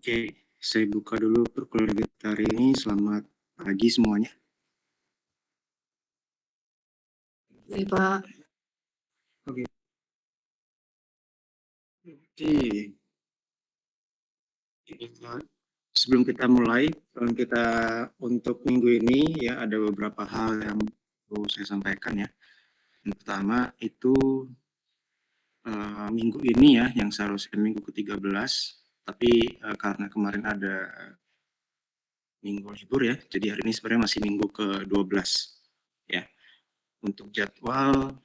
Oke, saya buka dulu perkuliahan kita hari ini. Selamat pagi semuanya. Iya, Pak. Oke. Oke. Sebelum kita mulai, kita untuk minggu ini ya ada beberapa hal yang perlu saya sampaikan ya. Yang pertama itu minggu ini ya, yang seharusnya minggu ke-13, tapi karena kemarin ada minggu libur ya, jadi hari ini sebenarnya masih minggu ke-12 ya. Untuk jadwal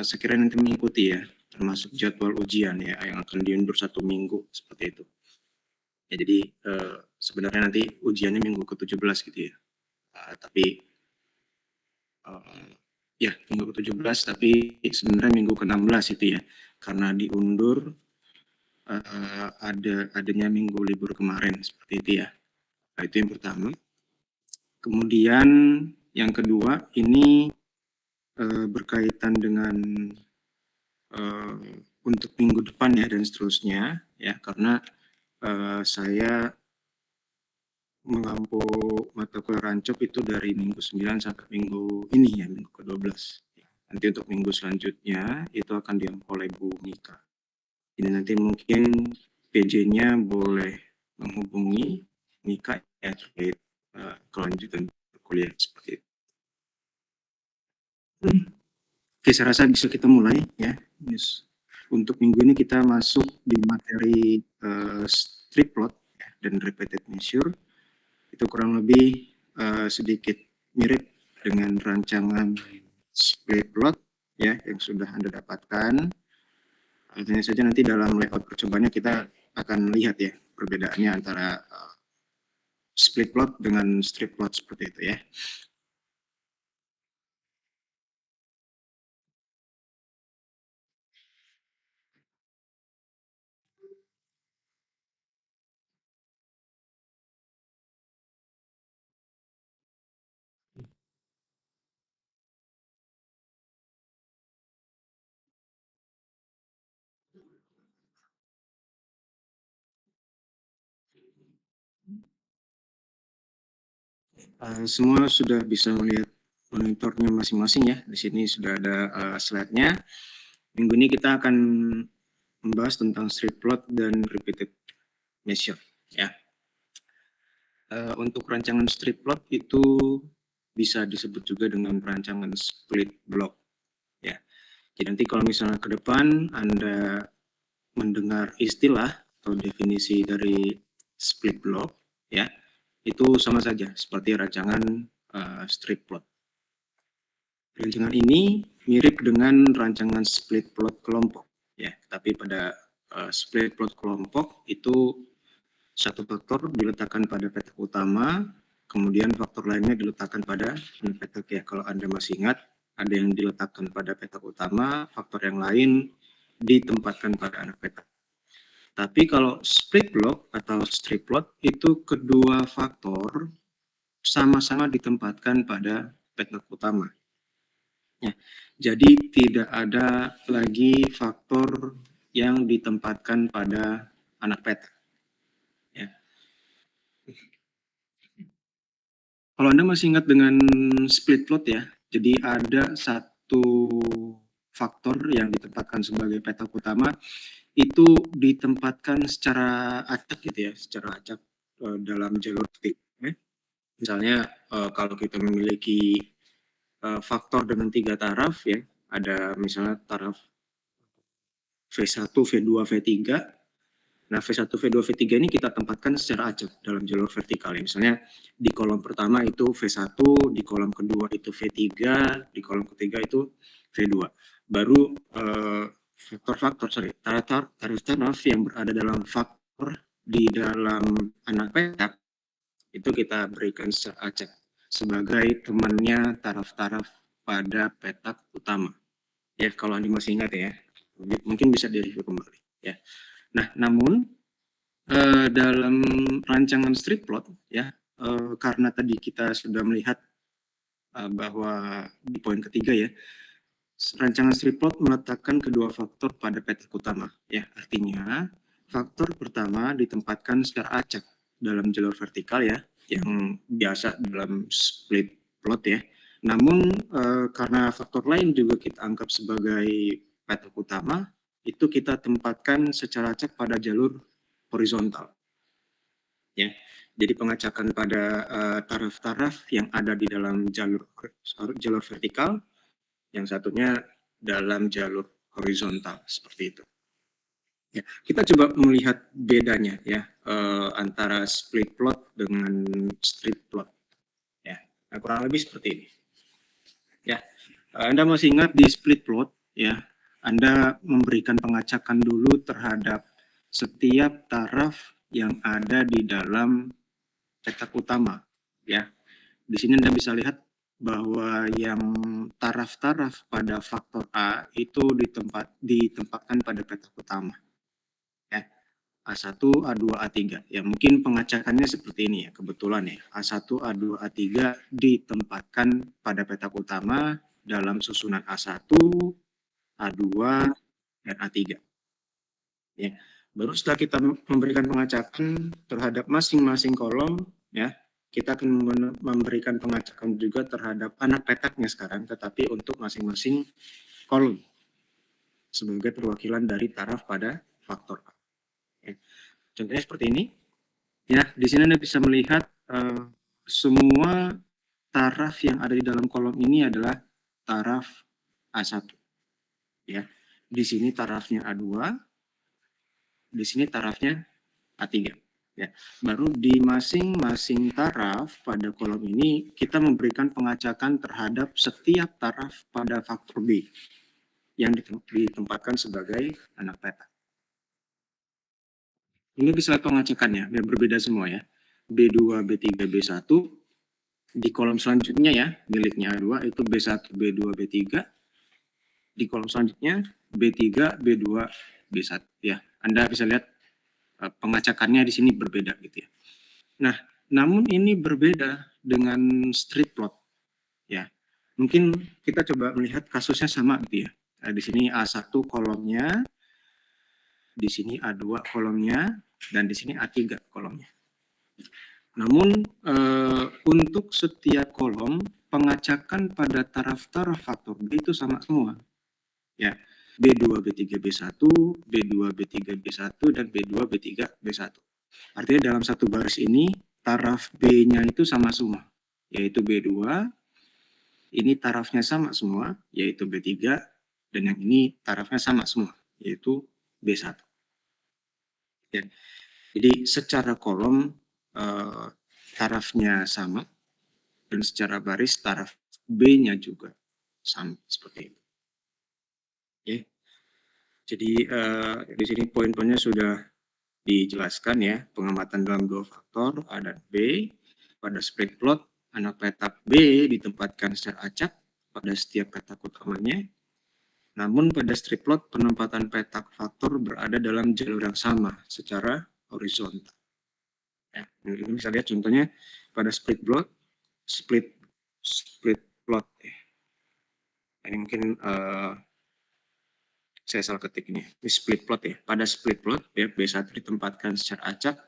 sekiranya nanti mengikuti ya, termasuk jadwal ujian ya yang akan diundur 1 minggu seperti itu. Ya, jadi sebenarnya nanti ujiannya minggu ke-17 gitu ya. Tapi ya minggu ke-17 tapi sebenarnya minggu ke-16 itu ya, karena diundur adanya minggu libur kemarin seperti itu ya. Nah, itu yang pertama. Kemudian yang kedua ini berkaitan dengan untuk minggu depan ya dan seterusnya ya, karena saya mengampu mata kuliah rancop itu dari minggu 9 sampai minggu ini ya, minggu ke-12. Nanti untuk minggu selanjutnya itu akan diampu oleh Bu Mika. Ini nanti mungkin PJ-nya boleh menghubungi Mika ya terkait kelanjutan kuliah seperti itu. Oke, saya rasa bisa kita mulai ya. Yes. Untuk minggu ini kita masuk di materi strip plot ya, dan repeated measure. Itu kurang lebih sedikit mirip dengan rancangan split plot ya yang sudah Anda dapatkan. Hanya saja nanti dalam layout percobaannya kita akan lihat ya perbedaannya antara split plot dengan strip plot seperti itu ya. Semua sudah bisa melihat monitornya masing-masing ya. Di sini sudah ada slide-nya. Minggu ini kita akan membahas tentang strip plot dan repeated measure ya. Untuk rancangan strip plot itu bisa disebut juga dengan rancangan split block ya. Jadi nanti kalau misalnya ke depan Anda mendengar istilah atau definisi dari split block ya, itu sama saja seperti rancangan strip plot. Rancangan ini mirip dengan rancangan split plot kelompok ya, tapi pada split plot kelompok itu satu faktor diletakkan pada petak utama, kemudian faktor lainnya diletakkan pada petak ya. Kalau Anda masih ingat, ada yang diletakkan pada petak utama, faktor yang lain ditempatkan pada anak petak. Tapi kalau split block atau strip plot itu kedua faktor sama-sama ditempatkan pada petak utama. Ya, jadi tidak ada lagi faktor yang ditempatkan pada anak petak. Ya. Kalau Anda masih ingat dengan split plot ya, jadi ada satu faktor yang ditempatkan sebagai petak utama itu ditempatkan secara acak gitu ya, secara acak dalam jalur vertikal. Misalnya kalau kita memiliki faktor dengan 3 taraf ya, ada misalnya taraf V1, V2, V3. Nah, V1, V2, V3 ini kita tempatkan secara acak dalam jalur vertikal ya. Misalnya di kolom pertama itu V1, di kolom kedua itu V3, di kolom ketiga itu V2. Baru taraf yang berada dalam faktor di dalam anak petak itu kita berikan secara acak sebagai temannya taraf-taraf pada petak utama. Ya, kalau Anda masih ingat ya, mungkin bisa direview kembali. Ya. Nah, namun dalam rancangan strip plot ya, karena tadi kita sudah melihat bahwa di poin ketiga ya, rancangan strip plot meletakkan kedua faktor pada petak utama. Ya, artinya faktor pertama ditempatkan secara acak dalam jalur vertikal ya, yang biasa dalam split plot ya. Namun karena faktor lain juga kita anggap sebagai petak utama, itu kita tempatkan secara acak pada jalur horizontal. Ya, jadi pengacakan pada taraf-taraf yang ada di dalam jalur vertikal, yang satunya dalam jalur horizontal seperti itu. Ya, kita coba melihat bedanya ya antara split plot dengan strip plot. Ya, nah, kurang lebih seperti ini. Ya, Anda masih ingat di split plot ya, Anda memberikan pengacakan dulu terhadap setiap taraf yang ada di dalam petak utama ya. Di sini Anda bisa lihat bahwa yang taraf-taraf pada faktor A itu ditempatkan pada petak utama. Ya. A1, A2, A3. Ya, mungkin pengacakannya seperti ini ya, kebetulan ya. A1, A2, A3 ditempatkan pada petak utama dalam susunan A1, A2, dan A3. Ya. Baru setelah kita memberikan pengacakan terhadap masing-masing kolom, ya, kita akan memberikan pengacakan juga terhadap anak petaknya sekarang, tetapi untuk masing-masing kolom sebagai perwakilan dari taraf pada faktor A. Ya. Contohnya seperti ini. Ya, di sini Anda bisa melihat semua taraf yang ada di dalam kolom ini adalah taraf A1. Ya. Di sini tarafnya A2, di sini tarafnya A3. Ya, baru di masing-masing taraf pada kolom ini kita memberikan pengacakan terhadap setiap taraf pada faktor B yang ditempatkan sebagai anak peta. Ini bisa lihat pengacakannya, biar berbeda semua ya. B2, B3, B1. Di kolom selanjutnya ya, miliknya A2 itu B1, B2, B3. Di kolom selanjutnya B3, B2, B1 ya. Anda bisa lihat pengacakannya di sini berbeda gitu ya. Nah, namun ini berbeda dengan strip plot ya. Mungkin kita coba melihat kasusnya sama gitu ya. Nah, di sini A1 kolomnya, di sini A2 kolomnya, dan di sini A3 kolomnya. Namun untuk setiap kolom pengacakan pada taraf-taraf faktor B itu sama semua. Ya. B2, B3, B1, B2, B3, B1, dan B2, B3, B1. Artinya dalam satu baris ini taraf B-nya itu sama semua, yaitu B2, ini tarafnya sama semua, yaitu B3, dan yang ini tarafnya sama semua, yaitu B1. Ya. Jadi secara kolom tarafnya sama, dan secara baris taraf B-nya juga sama, seperti itu. Oke. Jadi di sini poin-poinnya sudah dijelaskan ya, pengamatan dalam dua faktor A dan B. Pada split plot, anak petak B ditempatkan secara acak pada setiap petak utamanya. Namun pada strip plot, penempatan petak faktor berada dalam jalur yang sama secara horizontal. Ya, ini bisa lihat contohnya pada split plot, split plot. Ini mungkin saya salah ketik ini split plot ya. Pada split plot ya, B1 ditempatkan secara acak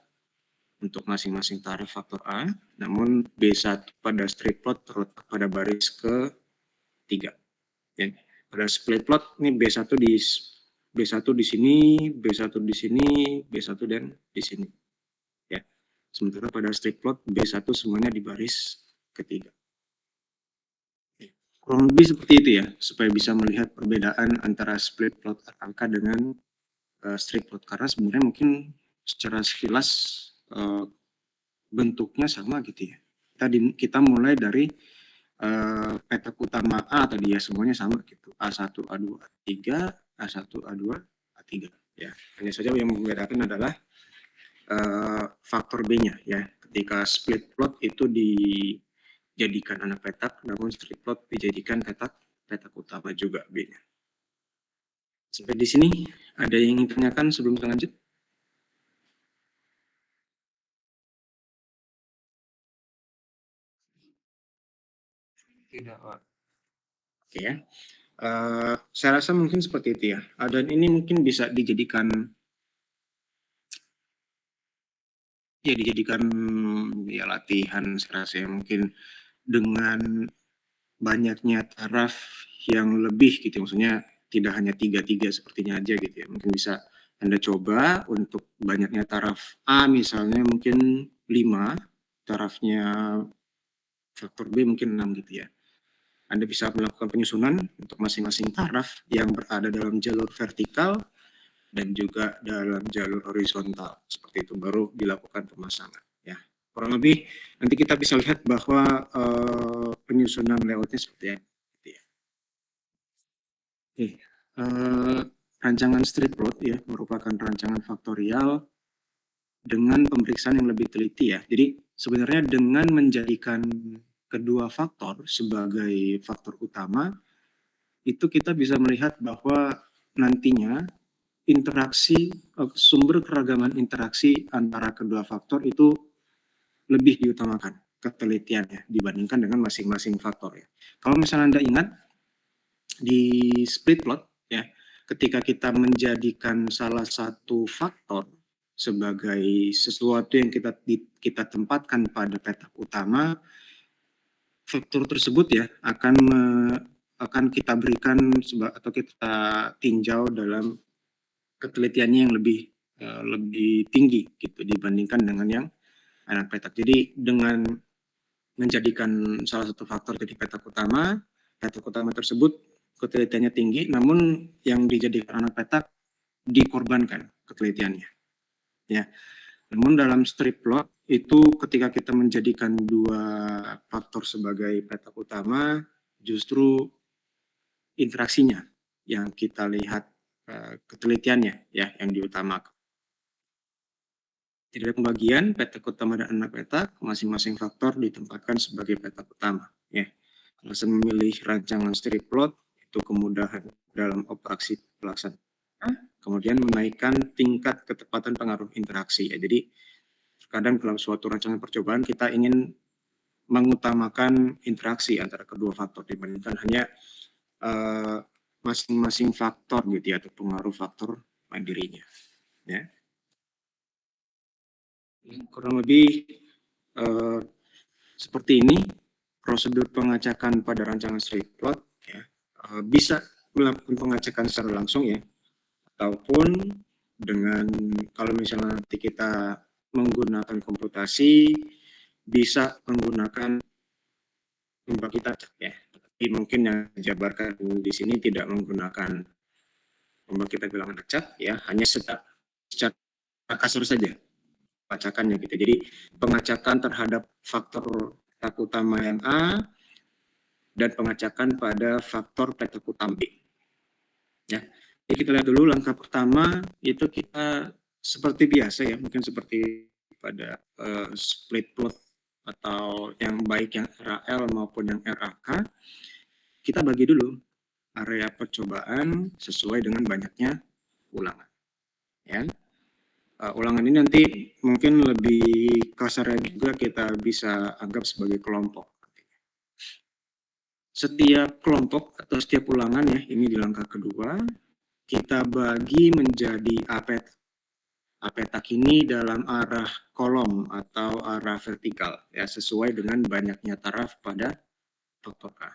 untuk masing-masing taraf faktor A, namun B1 pada strip plot terletak pada baris ke-3. Ya. Pada split plot ini B1 di sini, B1 di sini, B1 dan di sini. Ya. Sementara pada strip plot B1 semuanya di baris ke-3. Kurang lebih seperti itu ya, supaya bisa melihat perbedaan antara split plot angka dengan strip plot, karena sebenarnya mungkin secara sekilas bentuknya sama gitu ya. Kita mulai dari petak utama A tadi ya, semuanya sama gitu. A1, A2, A3, A1, A2, A3 ya. Hanya saja yang membedakan adalah faktor B-nya ya. Ketika split plot itu dijadikan anak petak, namun strip plot dijadikan petak utama juga B-nya. Sampai di sini ada yang ingin ditanyakan sebelum kita lanjut? Tidak, Pak. Oke ya. Saya rasa mungkin seperti itu ya. Dan ini mungkin bisa dijadikan ya latihan, saya rasa ya, mungkin dengan banyaknya taraf yang lebih gitu, maksudnya tidak hanya 3-3 sepertinya aja gitu ya. Mungkin bisa Anda coba untuk banyaknya taraf A misalnya mungkin 5, tarafnya faktor B mungkin 6 gitu ya. Anda bisa melakukan penyusunan untuk masing-masing taraf yang berada dalam jalur vertikal dan juga dalam jalur horizontal. Seperti itu baru dilakukan pemasangan. Ya, kurang lebih nanti kita bisa lihat bahwa penyusunan layoutnya seperti apa. Ya. Oke, rancangan strip plot ya merupakan rancangan faktorial dengan pemeriksaan yang lebih teliti ya. Jadi sebenarnya dengan menjadikan kedua faktor sebagai faktor utama, itu kita bisa melihat bahwa nantinya interaksi sumber keragaman interaksi antara kedua faktor itu lebih diutamakan ketelitiannya dibandingkan dengan masing-masing faktor ya. Kalau misalnya Anda ingat di split plot ya, ketika kita menjadikan salah satu faktor sebagai sesuatu yang kita tempatkan pada petak utama, faktor tersebut ya akan kita berikan atau kita tinjau dalam ketelitiannya yang lebih tinggi gitu dibandingkan dengan yang anak petak. Jadi dengan menjadikan salah satu faktor jadi petak utama tersebut ketelitiannya tinggi, namun yang dijadikan anak petak dikorbankan ketelitiannya. Ya. Namun dalam strip plot itu ketika kita menjadikan dua faktor sebagai petak utama, justru interaksinya yang kita lihat ketelitiannya ya yang diutamakan. Tidak ada pembagian petak utama dan anak petak, masing-masing faktor ditempatkan sebagai petak utama. Ya. Alasan memilih rancangan strip plot itu kemudahan dalam operasi pelaksanaan, kemudian menaikkan tingkat ketepatan pengaruh interaksi. Ya. Jadi kadang dalam suatu rancangan percobaan kita ingin mengutamakan interaksi antara kedua faktor dibandingkan hanya masing-masing faktor gitu ya, atau pengaruh faktor mandirinya. Ya. Kurang lebih seperti ini prosedur pengacakan pada rancangan strip plot ya. Bisa melakukan pengacakan secara langsung ya, ataupun dengan kalau misalnya nanti kita menggunakan komputasi bisa menggunakan pembagi acak ya. Tapi mungkin yang dijabarkan di sini tidak menggunakan pembagi bilangan acak ya, hanya secara kasar saja pengacakannya gitu. Jadi pengacakan terhadap faktor petak utama yang A dan pengacakan pada faktor petak utama B. Ya. Jadi kita lihat dulu langkah pertama itu kita seperti biasa ya, mungkin seperti pada split plot atau yang baik yang RAL maupun yang RAK, kita bagi dulu area percobaan sesuai dengan banyaknya ulangan. Ya. Ulangan ini nanti mungkin lebih kasarnya juga kita bisa anggap sebagai kelompok. Setiap kelompok atau setiap ulangan ya, ini di langkah kedua, kita bagi menjadi A-petak. A-petak ini dalam arah kolom atau arah vertikal ya, sesuai dengan banyaknya taraf pada faktor A.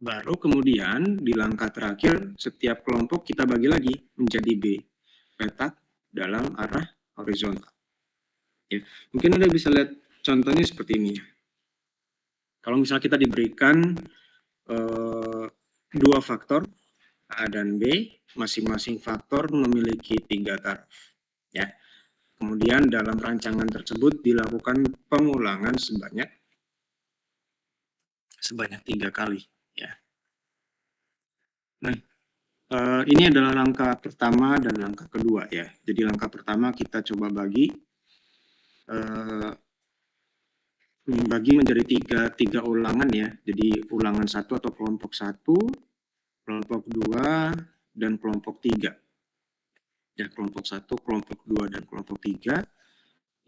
Baru kemudian di langkah terakhir setiap kelompok kita bagi lagi menjadi B, petak dalam arah horizontal. Ya, mungkin Anda bisa lihat contohnya seperti ini. Kalau misalnya kita diberikan dua faktor A dan B, masing-masing faktor memiliki 3 taraf. Ya. Kemudian dalam rancangan tersebut dilakukan pengulangan sebanyak 3 kali. Ya. Nah, ini adalah langkah pertama dan langkah kedua ya. Jadi langkah pertama kita coba bagi menjadi tiga ulangan ya. Jadi ulangan 1 atau kelompok 1, kelompok 2, dan kelompok 3. Ya, kelompok 1, kelompok 2, dan kelompok 3.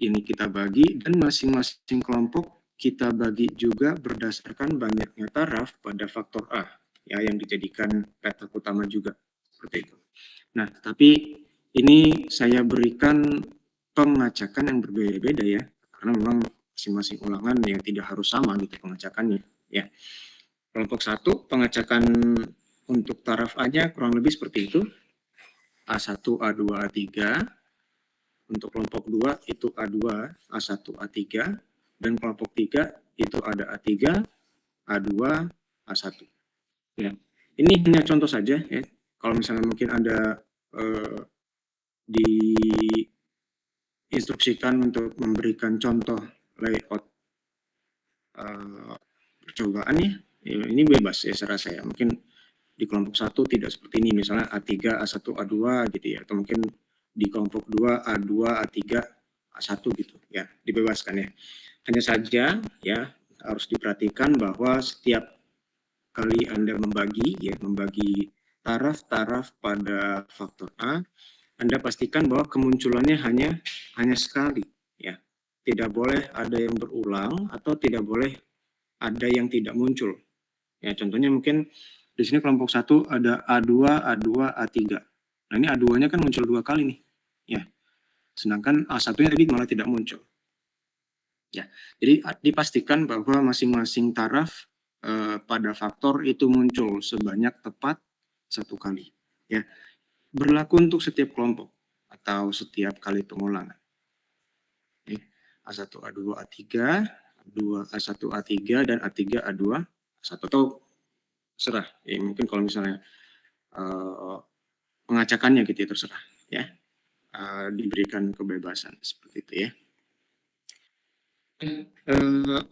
Ini kita bagi dan masing-masing kelompok kita bagi juga berdasarkan banyaknya taraf pada faktor A ya, yang dijadikan petak utama juga seperti itu. Nah, tapi ini saya berikan pengacakan yang berbeda-beda ya, karena memang masing-masing ulangan yang tidak harus sama gitu pengacakannya ya. Kelompok 1 pengacakan untuk taraf A-nya kurang lebih seperti itu. A1, A2, A3. Untuk kelompok 2 itu A2, A1, A3, dan kelompok 3 itu ada A3, A2, A1. Ya. Ini hanya contoh saja ya. Kalau misalnya mungkin Anda diinstruksikan untuk memberikan contoh layout percobaan ya, ini bebas ya saya rasa ya. Mungkin di kelompok 1 tidak seperti ini, misalnya A3, A1, A2 gitu ya, atau mungkin di kelompok 2 A2, A3, A1 gitu ya, dibebaskan ya. Hanya saja ya harus diperhatikan bahwa setiap kali Anda membagi taraf-taraf pada faktor A, Anda pastikan bahwa kemunculannya hanya sekali ya. Tidak boleh ada yang berulang atau tidak boleh ada yang tidak muncul. Ya, contohnya mungkin di sini kelompok 1 ada A2, A2, A3. Nah, ini A2-nya kan muncul 2 kali nih. Ya. Sedangkan A1-nya tadi malah tidak muncul. Ya. Jadi dipastikan bahwa masing-masing taraf pada faktor itu muncul sebanyak tepat 1 kali. Ya. Berlaku untuk setiap kelompok atau setiap kali pengulangan. A1, A2, A3, A2, A1, A3, dan A3, A2, A1. Atau terserah. Ya, mungkin kalau misalnya pengacakannya gitu ya terserah. Ya. diberikan kebebasan seperti itu ya.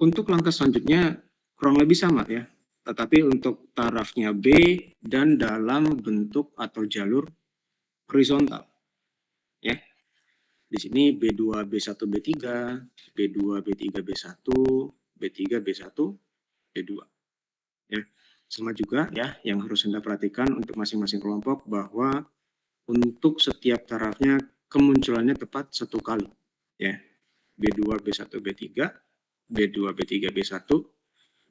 Untuk langkah selanjutnya kurang lebih sama ya, tetapi untuk tarafnya B dan dalam bentuk atau jalur horizontal ya. Di sini B2, B1, B3, B2, B3, B1, B3, B1, B2 ya. Sama juga ya yang harus Anda perhatikan untuk masing-masing kelompok bahwa untuk setiap tarafnya kemunculannya tepat satu kali ya. B2, B1, B3, B2, B3, B1,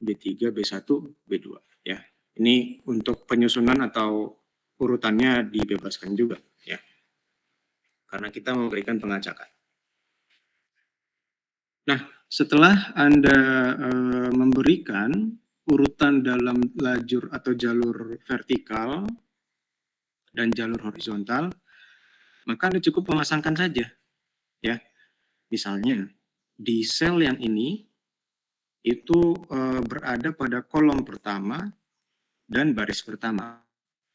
B3, B1, B2 ya. Ini untuk penyusunan atau urutannya dibebaskan juga ya. Karena kita memberikan pengacakan. Nah, setelah Anda memberikan urutan dalam lajur atau jalur vertikal dan jalur horizontal, maka Anda cukup memasangkan saja ya. Misalnya di sel yang ini itu berada pada kolom pertama dan baris pertama.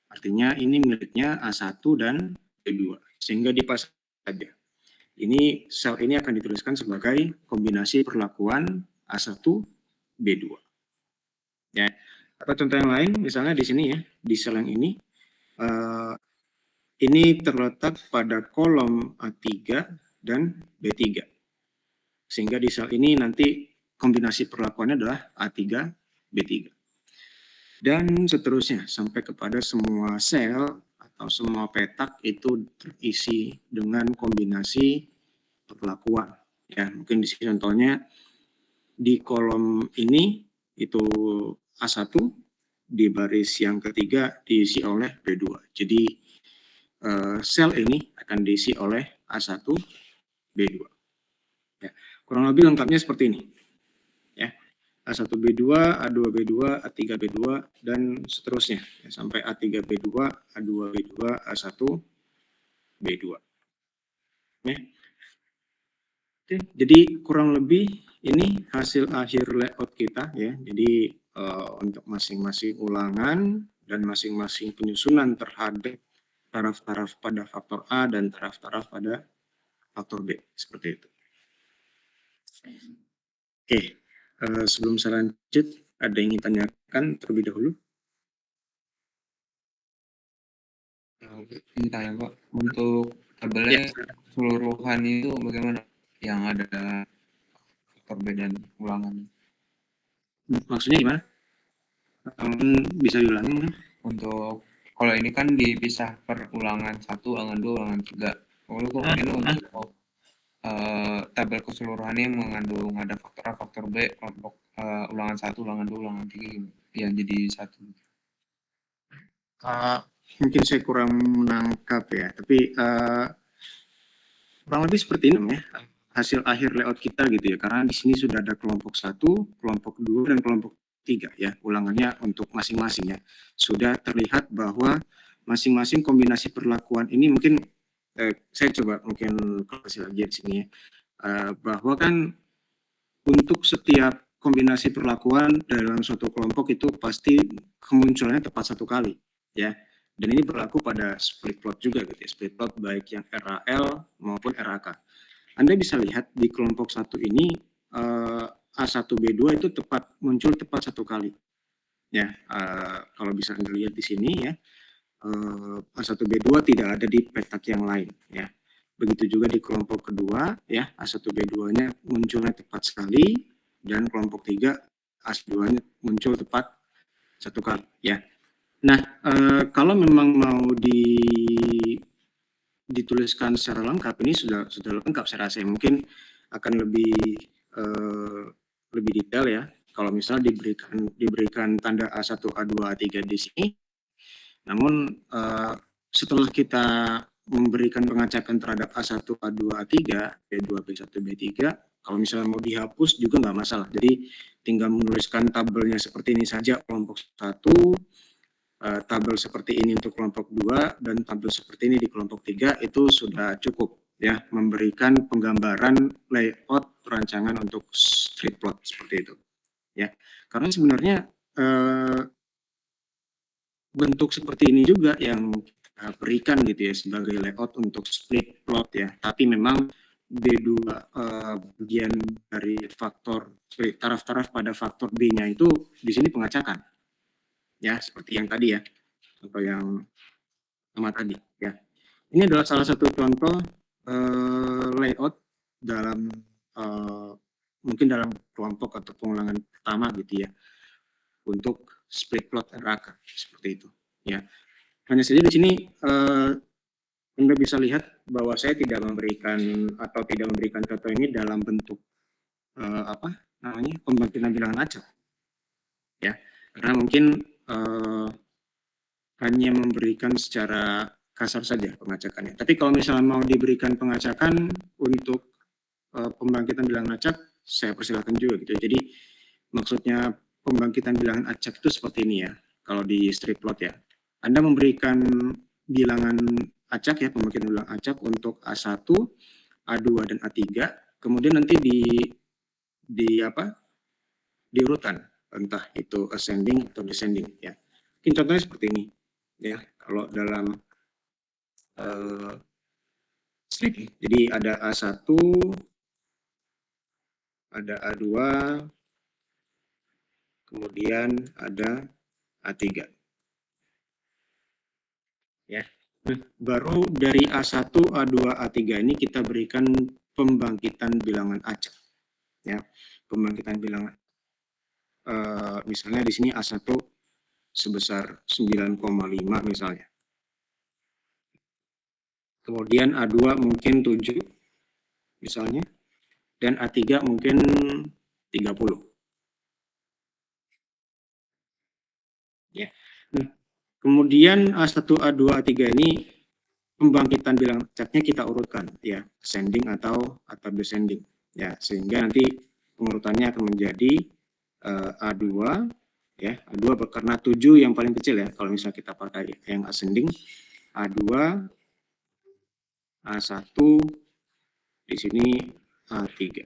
Artinya ini miliknya A1 dan B2 sehingga dipasang saja. Ini sel ini akan dituliskan sebagai kombinasi perlakuan A1 B2. Ya. Atau contoh yang lain misalnya di sini ya, di sel yang ini terletak pada kolom A3 dan B3. Sehingga di sel ini nanti kombinasi perlakuannya adalah A3 B3. Dan seterusnya sampai kepada semua sel atau semua petak itu terisi dengan kombinasi perlakuan. Ya, mungkin di sini contohnya di kolom ini itu A1, di baris yang ketiga diisi oleh B2. Jadi sel ini akan diisi oleh A1, B2. Ya, kurang lebih lengkapnya seperti ini. Ya. A1 B2, A2 B2, A3 B2 dan seterusnya ya, sampai A3 B2, A2 B2, A1 B2. Ya. Oke, jadi kurang lebih ini hasil akhir layout kita ya. Jadi untuk masing-masing ulangan dan masing-masing penyusunan terhadap taraf-taraf pada faktor A dan taraf-taraf pada faktor B seperti itu. Oke, sebelum saya lanjut, ada yang ingin tanyakan terlebih dahulu? Ini tanya Pak, untuk tabelnya keseluruhan itu bagaimana? Yang ada faktor B dan ulangan. Maksudnya gimana? Bisa diulangi mungkin? Untuk kalau ini kan dipisah per ulangan 1, ulangan 2, ulangan 3. Lalu kok ini untuk tabel keseluruhannya yang mengandung ada faktor A, faktor B, kelompok ulangan 1, ulangan 2, ulangan 3 yang jadi satu. Mungkin saya kurang menangkap ya, tapi kurang lebih seperti ini ya hasil akhir layout kita gitu ya, karena di sini sudah ada kelompok 1, kelompok 2 dan kelompok 3 ya, ulangannya untuk masing-masing ya. Sudah terlihat bahwa masing-masing kombinasi perlakuan ini mungkin saya coba mungkin kasih lagi di sini ya, bahwa kan untuk setiap kombinasi perlakuan dalam suatu kelompok itu pasti kemunculannya tepat satu kali ya. Dan ini berlaku pada split plot juga gitu ya, split plot baik yang RAL maupun RAK. Anda bisa lihat di kelompok 1 ini A1B2 itu muncul tepat satu kali. Ya, kalau bisa Anda lihat di sini ya, A1B2 tidak ada di petak yang lain ya. Begitu juga di kelompok kedua ya, A1B2-nya munculnya tepat sekali dan kelompok 3 A2-nya muncul tepat satu kali ya. Nah, kalau memang mau dituliskan secara lengkap, ini sudah lengkap saya rasa. Mungkin akan lebih detail ya. Kalau misal diberikan tanda A1, A2, A3 di sini. Namun setelah kita memberikan pengacakan terhadap A1, A2, A3, B2, B1, B3, kalau misalnya mau dihapus juga nggak masalah. Jadi tinggal menuliskan tabelnya seperti ini saja, kelompok 1, tabel seperti ini untuk kelompok 2 dan tabel seperti ini di kelompok 3 itu sudah cukup ya, memberikan penggambaran layout perancangan untuk straight plot seperti itu ya. Karena sebenarnya bentuk seperti ini juga yang berikan gitu ya sebagai layout untuk split plot ya. Tapi memang B2 bagian dari faktor taraf-taraf pada faktor B-nya itu di sini pengacakan. Ya, seperti yang tadi ya. Atau yang sama tadi ya. Ini adalah salah satu contoh layout dalam mungkin dalam kelompok atau pengulangan pertama gitu ya. Untuk split plot RAK seperti itu ya. Hanya saja di sini Anda bisa lihat bahwa saya tidak memberikan contoh ini dalam bentuk pembangkitan bilangan acak ya, karena mungkin hanya memberikan secara kasar saja pengacakannya. Tapi kalau misalnya mau diberikan pengacakan untuk pembangkitan bilangan acak, saya persilakan juga gitu. Jadi maksudnya pembangkitan bilangan acak itu seperti ini ya. Kalau di strip plot ya, Anda memberikan bilangan acak ya, pembangkitan bilangan acak untuk A1, A2 dan A3, kemudian nanti diurutkan, entah itu ascending atau descending ya. Mungkin contohnya seperti ini ya, kalau dalam strip. Jadi ada A1, ada A2, kemudian ada A3 ya. Baru dari A1, A2, A3 ini kita berikan pembangkitan bilangan acak ya. Pembangkitan bilangan misalnya di sini A1 sebesar 9,5 misalnya. Kemudian A2 mungkin 7 misalnya, dan A3 mungkin 30. Ya. Nah, kemudian A1, A2, A3 ini pembangkitan bilangan acaknya kita urutkan ya, ascending atau descending ya, sehingga nanti pengurutannya akan menjadi A2 ya, A2 karena 7 yang paling kecil ya, kalau misalnya kita pakai yang ascending, A2, A1, di sini A3.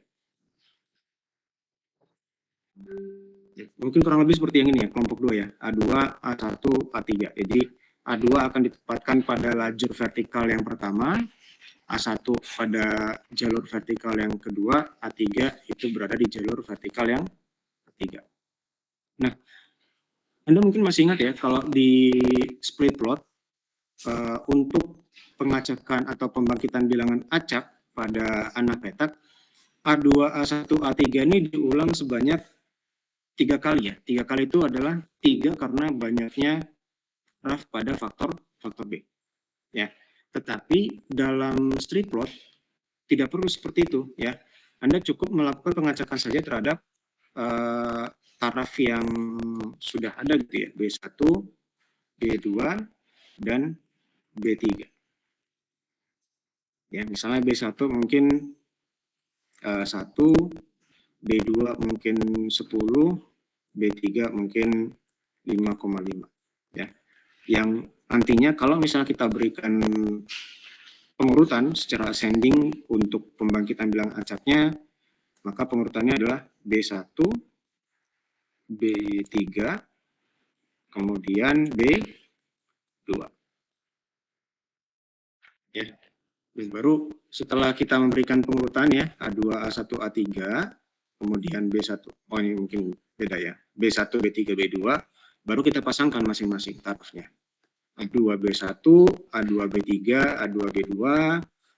Ya, mungkin kurang lebih seperti yang ini ya, kelompok 2 ya, A2, A1, A3. Jadi A2 akan ditempatkan pada lajur vertikal yang pertama, A1 pada jalur vertikal yang kedua, A3 itu berada di jalur vertikal yang ketiga. Nah, Anda mungkin masih ingat ya, kalau di split plot, untuk pengacakan atau pembangkitan bilangan acak pada anak petak, A2, A1, A3 ini diulang sebanyak 3 kali ya. 3 kali itu adalah 3 karena banyaknya taraf pada faktor B. Ya. Tetapi dalam strip plot tidak perlu seperti itu ya. Anda cukup melakukan pengacakan saja terhadap taraf yang sudah ada gitu ya, B1, B2 dan B3. Ya, misalnya B1 mungkin 1, B2 mungkin 10, B3 mungkin 5,5 ya. Yang nantinya kalau misalnya kita berikan pengurutan secara ascending untuk pembangkitan bilangan acaknya, maka pengurutannya adalah B1, B3, kemudian B2. Ya. Dan baru setelah kita memberikan pengurutan ya, A2, A1, A3, kemudian B1, oh ini mungkin beda ya, B1, B3, B2, baru kita pasangkan masing-masing tarafnya. A2, B1, A2, B3, A2, B2,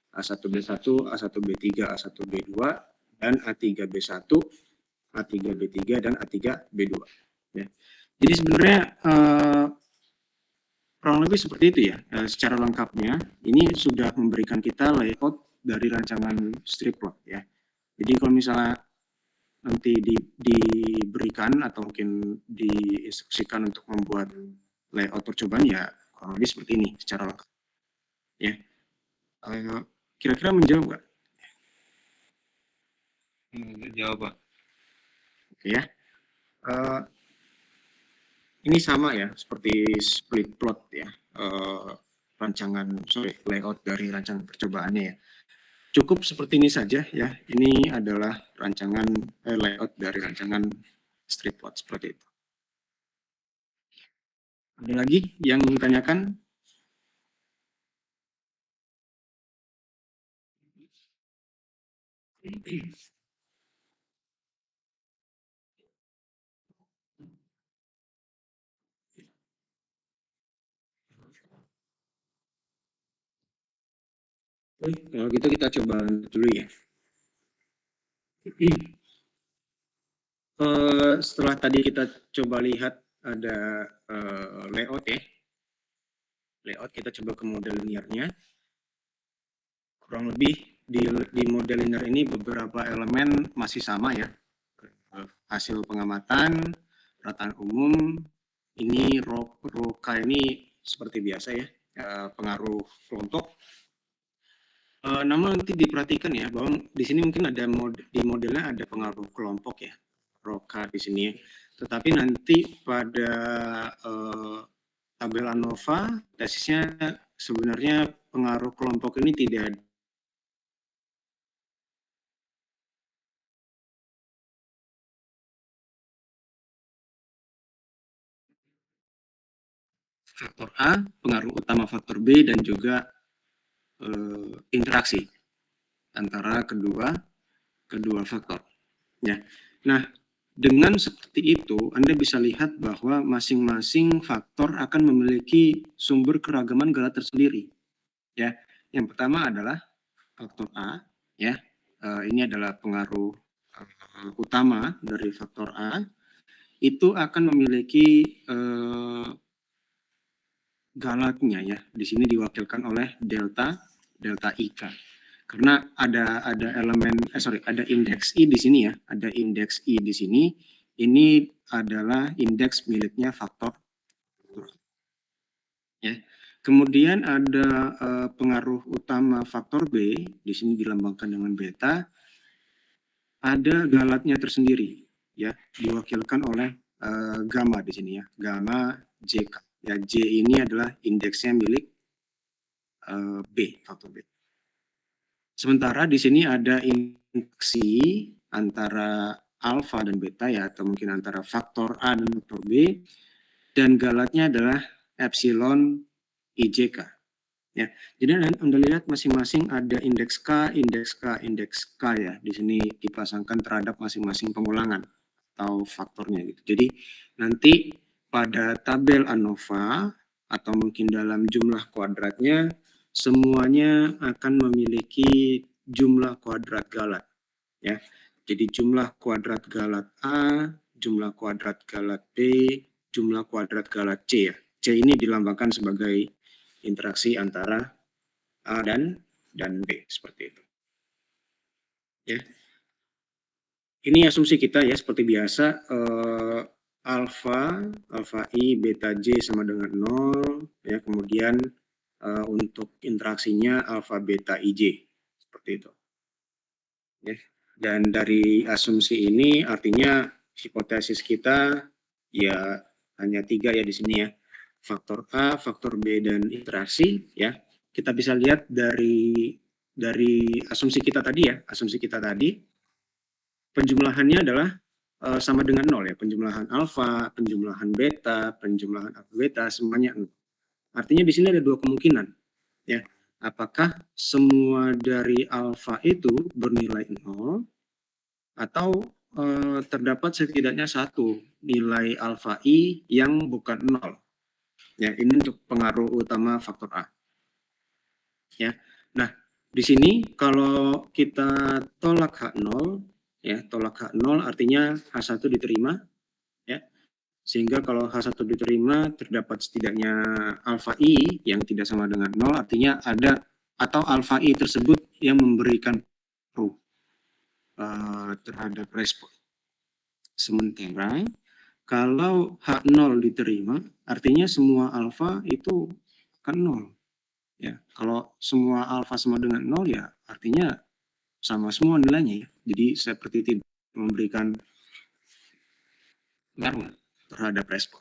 A1, B1, A1, B3, A1, B2, dan A3, B1, A3, B3, dan A3, B2. Ya. Jadi sebenarnya kurang lebih seperti itu ya, secara lengkapnya. Ini sudah memberikan kita layout dari rancangan strip plot ya. Jadi kalau misalnya nanti diberikan atau mungkin diinstruksikan untuk membuat layout percobaan ya kurang lebih seperti ini secara lengkap. Ya, kira-kira menjawab nggak? Jawab Pak. Oke ya. Ini sama ya, seperti split plot ya, layout dari rancangan percobaannya ya. Cukup seperti ini saja ya, ini adalah rancangan layout dari rancangan strip plot seperti itu. Ada lagi yang ditanyakan? Oke, kalau gitu kita coba dulu ya. Setelah tadi kita coba lihat ada layout ya, layout kita coba ke model linearnya. Kurang lebih di model linear ini beberapa elemen masih sama ya. Hasil pengamatan, rataan umum, ini ROKA ini seperti biasa ya, pengaruh kelompok. Namun nanti diperhatikan ya bahwa di sini mungkin ada di modelnya ada pengaruh kelompok ya, ROKA di sini. Tetapi nanti pada tabel ANOVA tesisnya sebenarnya pengaruh kelompok ini tidak ada. Faktor A, pengaruh utama faktor B, dan juga interaksi antara kedua faktor. Ya. Nah, dengan seperti itu, Anda bisa lihat bahwa masing-masing faktor akan memiliki sumber keragaman galat tersendiri. Ya, yang pertama adalah faktor A. Ya, ini adalah pengaruh utama dari faktor A. Itu akan memiliki galatnya ya. Di sini diwakilkan oleh delta IK. Karena ada elemen ada indeks I di sini ya, ada indeks I di sini. Ini adalah indeks miliknya faktor ya. Kemudian ada pengaruh utama faktor B, di sini dilambangkan dengan beta. Ada galatnya tersendiri ya, diwakilkan oleh gamma di sini ya, gamma JK. Ya, J ini adalah indeksnya milik B, faktor B. Sementara di sini ada interaksi antara alfa dan beta ya, atau mungkin antara faktor A dan faktor B, dan galatnya adalah epsilon IJK. Ya, jadi Anda lihat masing-masing ada indeks K, indeks K, indeks K ya. Di sini dipasangkan terhadap masing-masing pengulangan atau faktornya gitu. Jadi nanti pada tabel ANOVA atau mungkin dalam jumlah kuadratnya semuanya akan memiliki jumlah kuadrat galat ya. Jadi jumlah kuadrat galat A, jumlah kuadrat galat B, jumlah kuadrat galat C ya. C ini dilambangkan sebagai interaksi antara A dan B seperti itu. Ya. Ini asumsi kita ya, seperti biasa alfa I, beta J sama dengan 0 ya, kemudian untuk interaksinya alfa beta IJ seperti itu. Ya. Dan dari asumsi ini artinya hipotesis kita ya hanya 3 ya di sini ya. Faktor A, faktor B, dan interaksi ya. Kita bisa lihat dari asumsi kita tadi ya, penjumlahannya adalah sama dengan 0 ya, penjumlahan alfa, penjumlahan beta, penjumlahan alfa beta semuanya 0. Artinya di sini ada dua kemungkinan ya. Apakah semua dari alfa itu bernilai 0 atau terdapat setidaknya satu nilai alfa I yang bukan 0. Ya, ini untuk pengaruh utama faktor A. Ya. Nah, di sini kalau kita tolak H0 ya, tolak H0 artinya H1 diterima ya. Sehingga kalau H1 diterima terdapat setidaknya alfa I yang tidak sama dengan 0, artinya ada atau alfa I tersebut yang memberikan pengaruh terhadap respon. Sementara kalau H0 diterima, artinya semua alfa itu akan 0. Ya, kalau semua alfa sama dengan 0 ya artinya sama semua nilainya ya. Jadi seperti tidak memberikan pengaruh terhadap respon.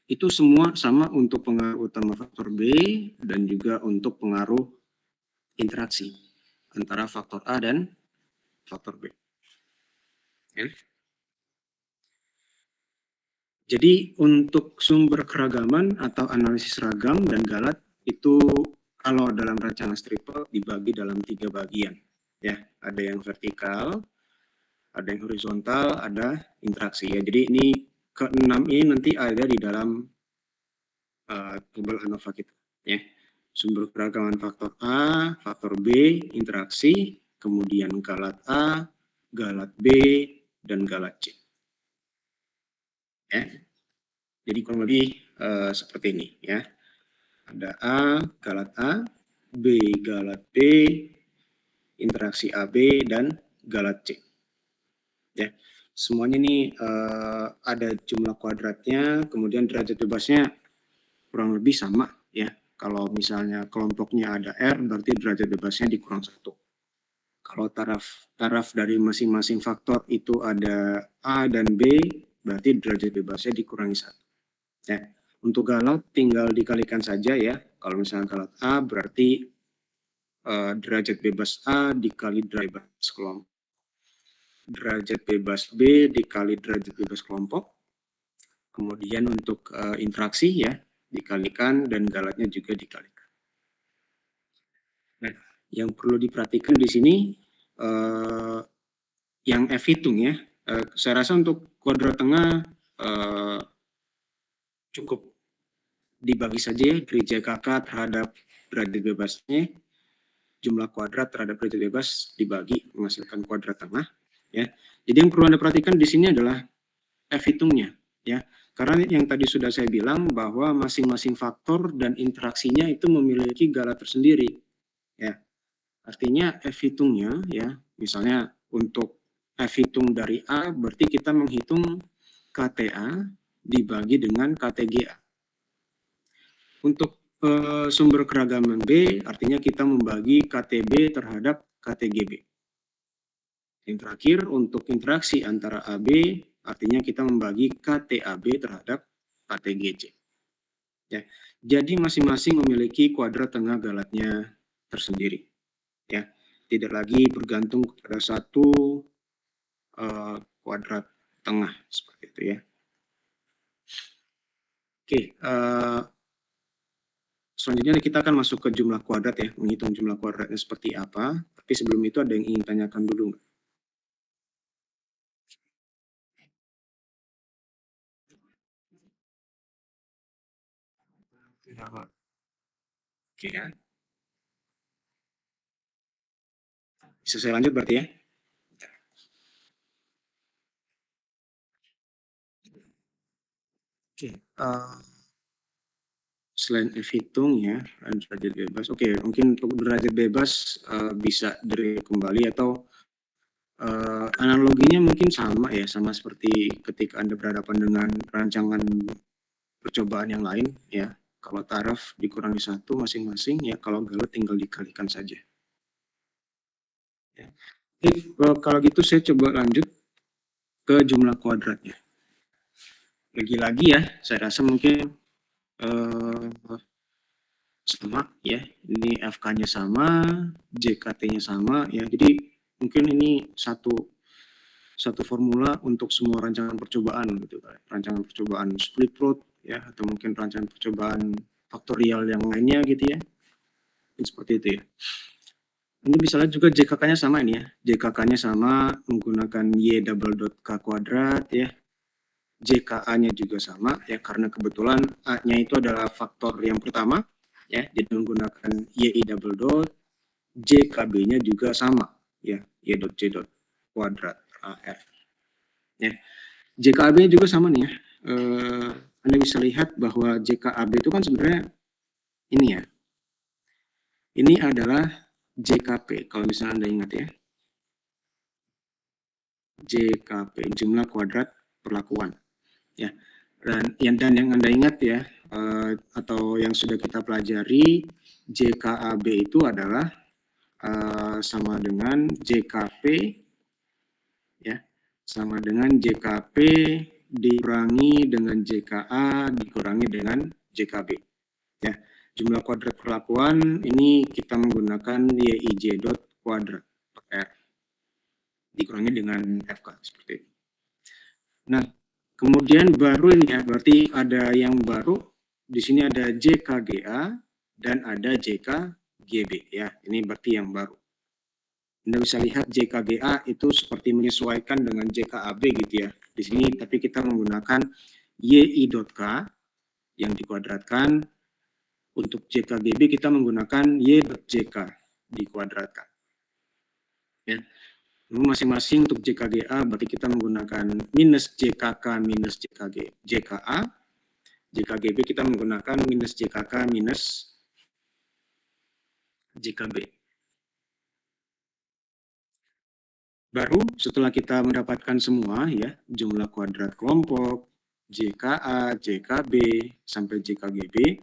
Itu semua sama untuk pengaruh utama faktor B dan juga untuk pengaruh interaksi antara faktor A dan faktor B. Ya. Jadi untuk sumber keragaman atau analisis ragam dan galat itu kalau dalam rancangan triple dibagi dalam 3 bagian, ya. Ada yang vertikal, ada yang horizontal, ada interaksi, ya. Jadi ini ke-6 ini nanti ada di dalam tabel ANOVA kita, ya. Sumber keragaman faktor A, faktor B, interaksi, kemudian galat A, galat B, dan galat C. Ya. Jadi kurang lebih seperti ini, ya. Ada A, galat A, B, galat B, interaksi AB, dan galat C. Ya, semuanya ini ada jumlah kuadratnya, kemudian derajat bebasnya kurang lebih sama, ya. Kalau misalnya kelompoknya ada R, berarti derajat bebasnya dikurang 1. Kalau taraf dari masing-masing faktor itu ada A dan B, berarti derajat bebasnya dikurangi 1. Ya. Untuk galat tinggal dikalikan saja, ya. Kalau misalnya galat A berarti derajat bebas A dikali derajat bebas kelompok. Derajat bebas B dikali derajat bebas kelompok. Kemudian untuk interaksi, ya, dikalikan, dan galatnya juga dikalikan. Nah, yang perlu diperhatikan di sini yang F hitung, ya. Saya rasa untuk kuadrat tengah cukup dibagi saja, ya, dari JKK terhadap derajat bebasnya, jumlah kuadrat terhadap derajat bebas dibagi menghasilkan kuadrat tengah, ya. Jadi yang perlu Anda perhatikan di sini adalah F hitungnya, ya. Karena yang tadi sudah saya bilang bahwa masing-masing faktor dan interaksinya itu memiliki galat tersendiri, ya. Artinya F hitungnya, ya, misalnya untuk F hitung dari A berarti kita menghitung KTA dibagi dengan KTGA. Untuk sumber keragaman B artinya kita membagi KTB terhadap KTGB. Yang terakhir untuk interaksi antara AB artinya kita membagi KTAB terhadap KTGC. Ya, jadi masing-masing memiliki kuadrat tengah galatnya tersendiri. Ya, tidak lagi bergantung pada satu kuadrat tengah seperti itu, ya. Oke, selanjutnya kita akan masuk ke jumlah kuadrat, ya, menghitung jumlah kuadratnya seperti apa. Tapi sebelum itu ada yang ingin tanyakan dulu nggak? Oke, ya. Bisa saya lanjut berarti, ya? Oke, selain F hitung, ya, derajat bebas. Oke, mungkin untuk derajat bebas bisa dari kembali atau analoginya mungkin sama, ya, sama seperti ketika Anda berhadapan dengan rancangan percobaan yang lain, ya. Kalau taraf dikurangi 1 masing-masing, ya, kalau galat tinggal dikalikan saja. Ya. Jadi, kalau gitu saya coba lanjut ke jumlah kuadratnya. Lagi-lagi, ya, saya rasa mungkin sama, ya. Ini FK-nya sama, JKT-nya sama, ya. Jadi mungkin ini satu formula untuk semua rancangan percobaan, gitu, rancangan percobaan split root, ya, atau mungkin rancangan percobaan faktorial yang lainnya, gitu, ya. Seperti itu, ya. Ini bisa lihat juga JKK-nya sama ini, ya. JKK-nya sama menggunakan Y double dot K kuadrat, ya. JKA-nya juga sama, ya, karena kebetulan A-nya itu adalah faktor yang pertama, ya, jadi menggunakan YI double dot. JKB-nya juga sama, ya, Y dot C dot kuadrat AR. Ya. JKAB juga sama nih, ya. Anda bisa lihat bahwa JKAB itu kan sebenarnya ini, ya. Ini adalah JKP kalau misalnya Anda ingat, ya. JKP, jumlah kuadrat perlakuan, ya. Dan yang Anda ingat, ya, atau yang sudah kita pelajari, JKAB itu adalah sama dengan JKP, ya, sama dengan JKP dikurangi dengan JKA dikurangi dengan JKB, ya. Jumlah kuadrat perlakuan ini kita menggunakan YIJ dot kuadrat per R dikurangi dengan FK seperti itu. Nah, kemudian baru ini, ya, berarti ada yang baru di sini ada JKGA dan ada JKGB ya. Ini berarti yang baru. Anda bisa lihat JKGA itu seperti menyesuaikan dengan JKAB gitu ya. Di sini tapi kita menggunakan YI.K yang dikuadratkan. Untuk JKGB kita menggunakan Y.JK dikuadratkan. Ya. Masing-masing untuk JKGA berarti kita menggunakan minus JKK minus JKA. JKGB kita menggunakan minus JKK minus JKB. Baru setelah kita mendapatkan semua ya, jumlah kuadrat kelompok, JKA, JKB, sampai JKGB,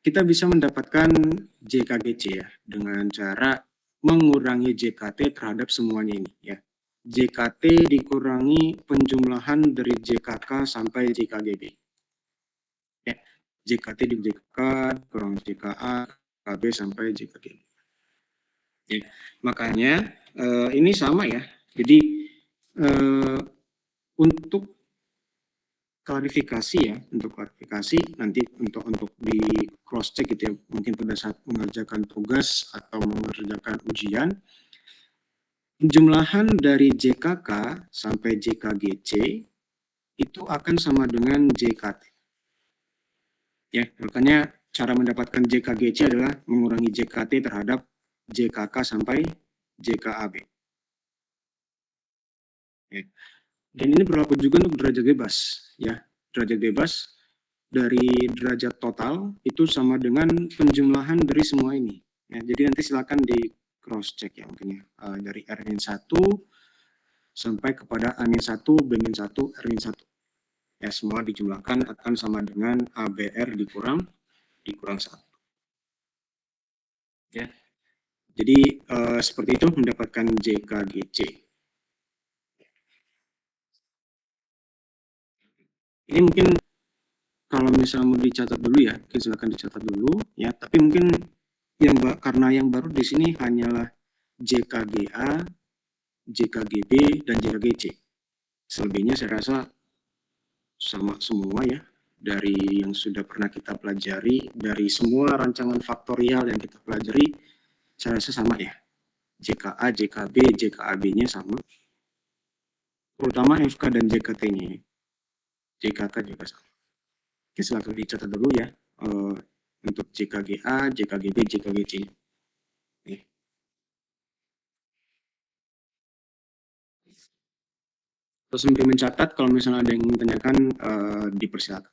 kita bisa mendapatkan JKGC ya, dengan cara mengurangi JKT terhadap semuanya ini ya. JKT dikurangi penjumlahan dari JKK sampai JKGB. Ya, JKT di JKK, kurang JKA, KB sampai JKGB. Ya, makanya ini sama ya. Jadi untuk klarifikasi ya, untuk klarifikasi nanti untuk di cross check gitu ya, mungkin pada saat mengerjakan tugas atau mengerjakan ujian, penjumlahan dari JKK sampai JKGC itu akan sama dengan JKT. Ya, makanya cara mendapatkan JKGC adalah mengurangi JKT terhadap JKK sampai JKAB. Ya. Dan ini berlaku juga untuk derajat bebas, ya. Derajat bebas dari derajat total itu sama dengan penjumlahan dari semua ini. Ya, jadi nanti silakan di cross check ya mungkin ya. Dari R-1 sampai kepada A-1, B-1, R-1. Ya, semua dijumlahkan akan sama dengan ABR dikurang 1. Ya. Jadi seperti itu mendapatkan JKGC. Ini mungkin kalau misalnya mau dicatat dulu ya, mungkin silakan dicatat dulu ya. Tapi mungkin karena yang baru di sini hanyalah JKGA, JKGB, dan JKGC. Selebihnya saya rasa sama semua ya, dari yang sudah pernah kita pelajari, dari semua rancangan faktorial yang kita pelajari, saya rasa sama ya. JKA, JKB, JKAB-nya sama. Terutama FK dan JKT-nya. JKK juga sama. Oke, silakan dicatat dulu ya. Untuk JKGA, JKGB, JKGC. Oke. Terus sambil mencatat, kalau misalnya ada yang ingin tanyakan, dipersilakan.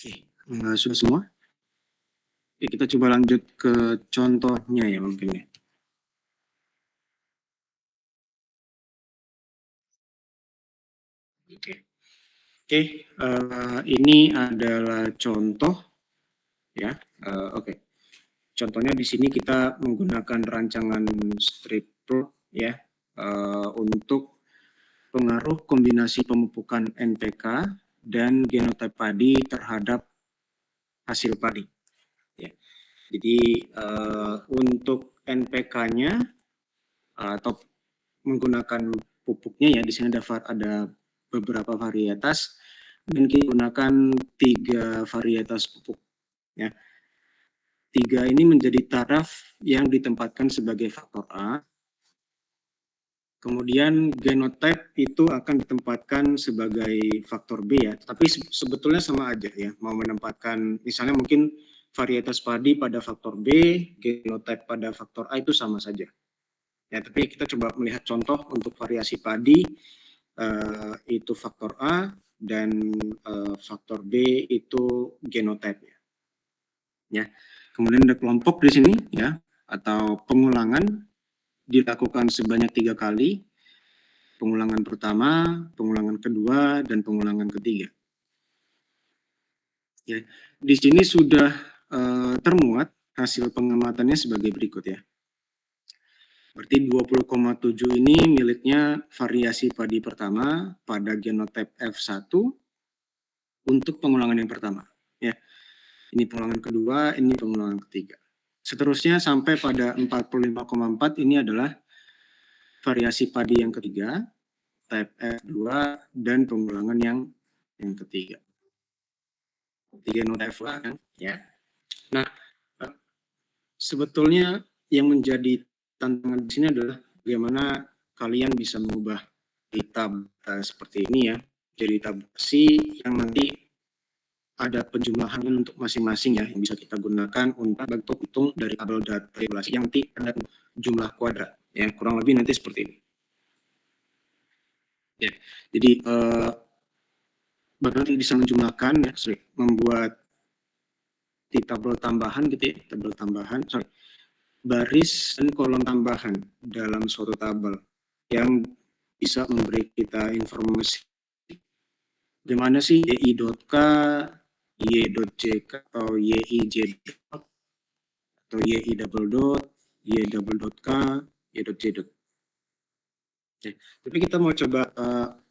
Oke, sudah semua? Oke, kita coba lanjut ke contohnya ya mungkin ya. Oke, ini adalah contoh ya. Oke. Contohnya di sini kita menggunakan rancangan strip plot ya untuk pengaruh kombinasi pemupukan NPK dan genotipe padi terhadap hasil padi. Ya. Jadi untuk NPK-nya atau menggunakan pupuknya ya. Di sini ada beberapa varietas dan kita gunakan 3 varietas pupuk ya. 3 ini menjadi taraf yang ditempatkan sebagai faktor A. Kemudian genotype itu akan ditempatkan sebagai faktor B ya. Tapi sebetulnya sama aja ya. Mau menempatkan misalnya mungkin varietas padi pada faktor B, genotype pada faktor A itu sama saja. Ya, tapi kita coba melihat contoh untuk variasi padi itu faktor A dan faktor B itu genotype ya. Kemudian ada kelompok di sini ya, atau pengulangan dilakukan sebanyak 3 kali. Pengulangan pertama, pengulangan kedua, dan pengulangan ketiga. Ya, di sini sudah termuat hasil pengamatannya sebagai berikut ya. Berarti 20,7 ini miliknya variasi padi pertama pada genotype F1 untuk pengulangan yang pertama. Ya. Ini pengulangan kedua, ini pengulangan ketiga. Seterusnya sampai pada 45,4 ini adalah variasi padi yang ketiga, type F2 dan pengulangan yang ketiga. Tiga genotype F2 kan, ya. Nah, sebetulnya yang menjadi tantangan di sini adalah bagaimana kalian bisa mengubah tab seperti ini ya, jadi tabulasi yang nanti ada penjumlahan untuk masing-masing ya, yang bisa kita gunakan untuk hitung dari tabel data tabulasi yang nanti ada jumlah kuadrat ya, kurang lebih nanti seperti ini. Ya, jadi nanti bisa menjumlahkan ya, membuat di tabel tambahan gitu ya, tabel tambahan, baris dan kolom tambahan dalam suatu tabel yang bisa memberi kita informasi gimana sih yi.k, y.jk atau yij atau yi double dot, y double dot k, y.j. Oke, tapi kita mau coba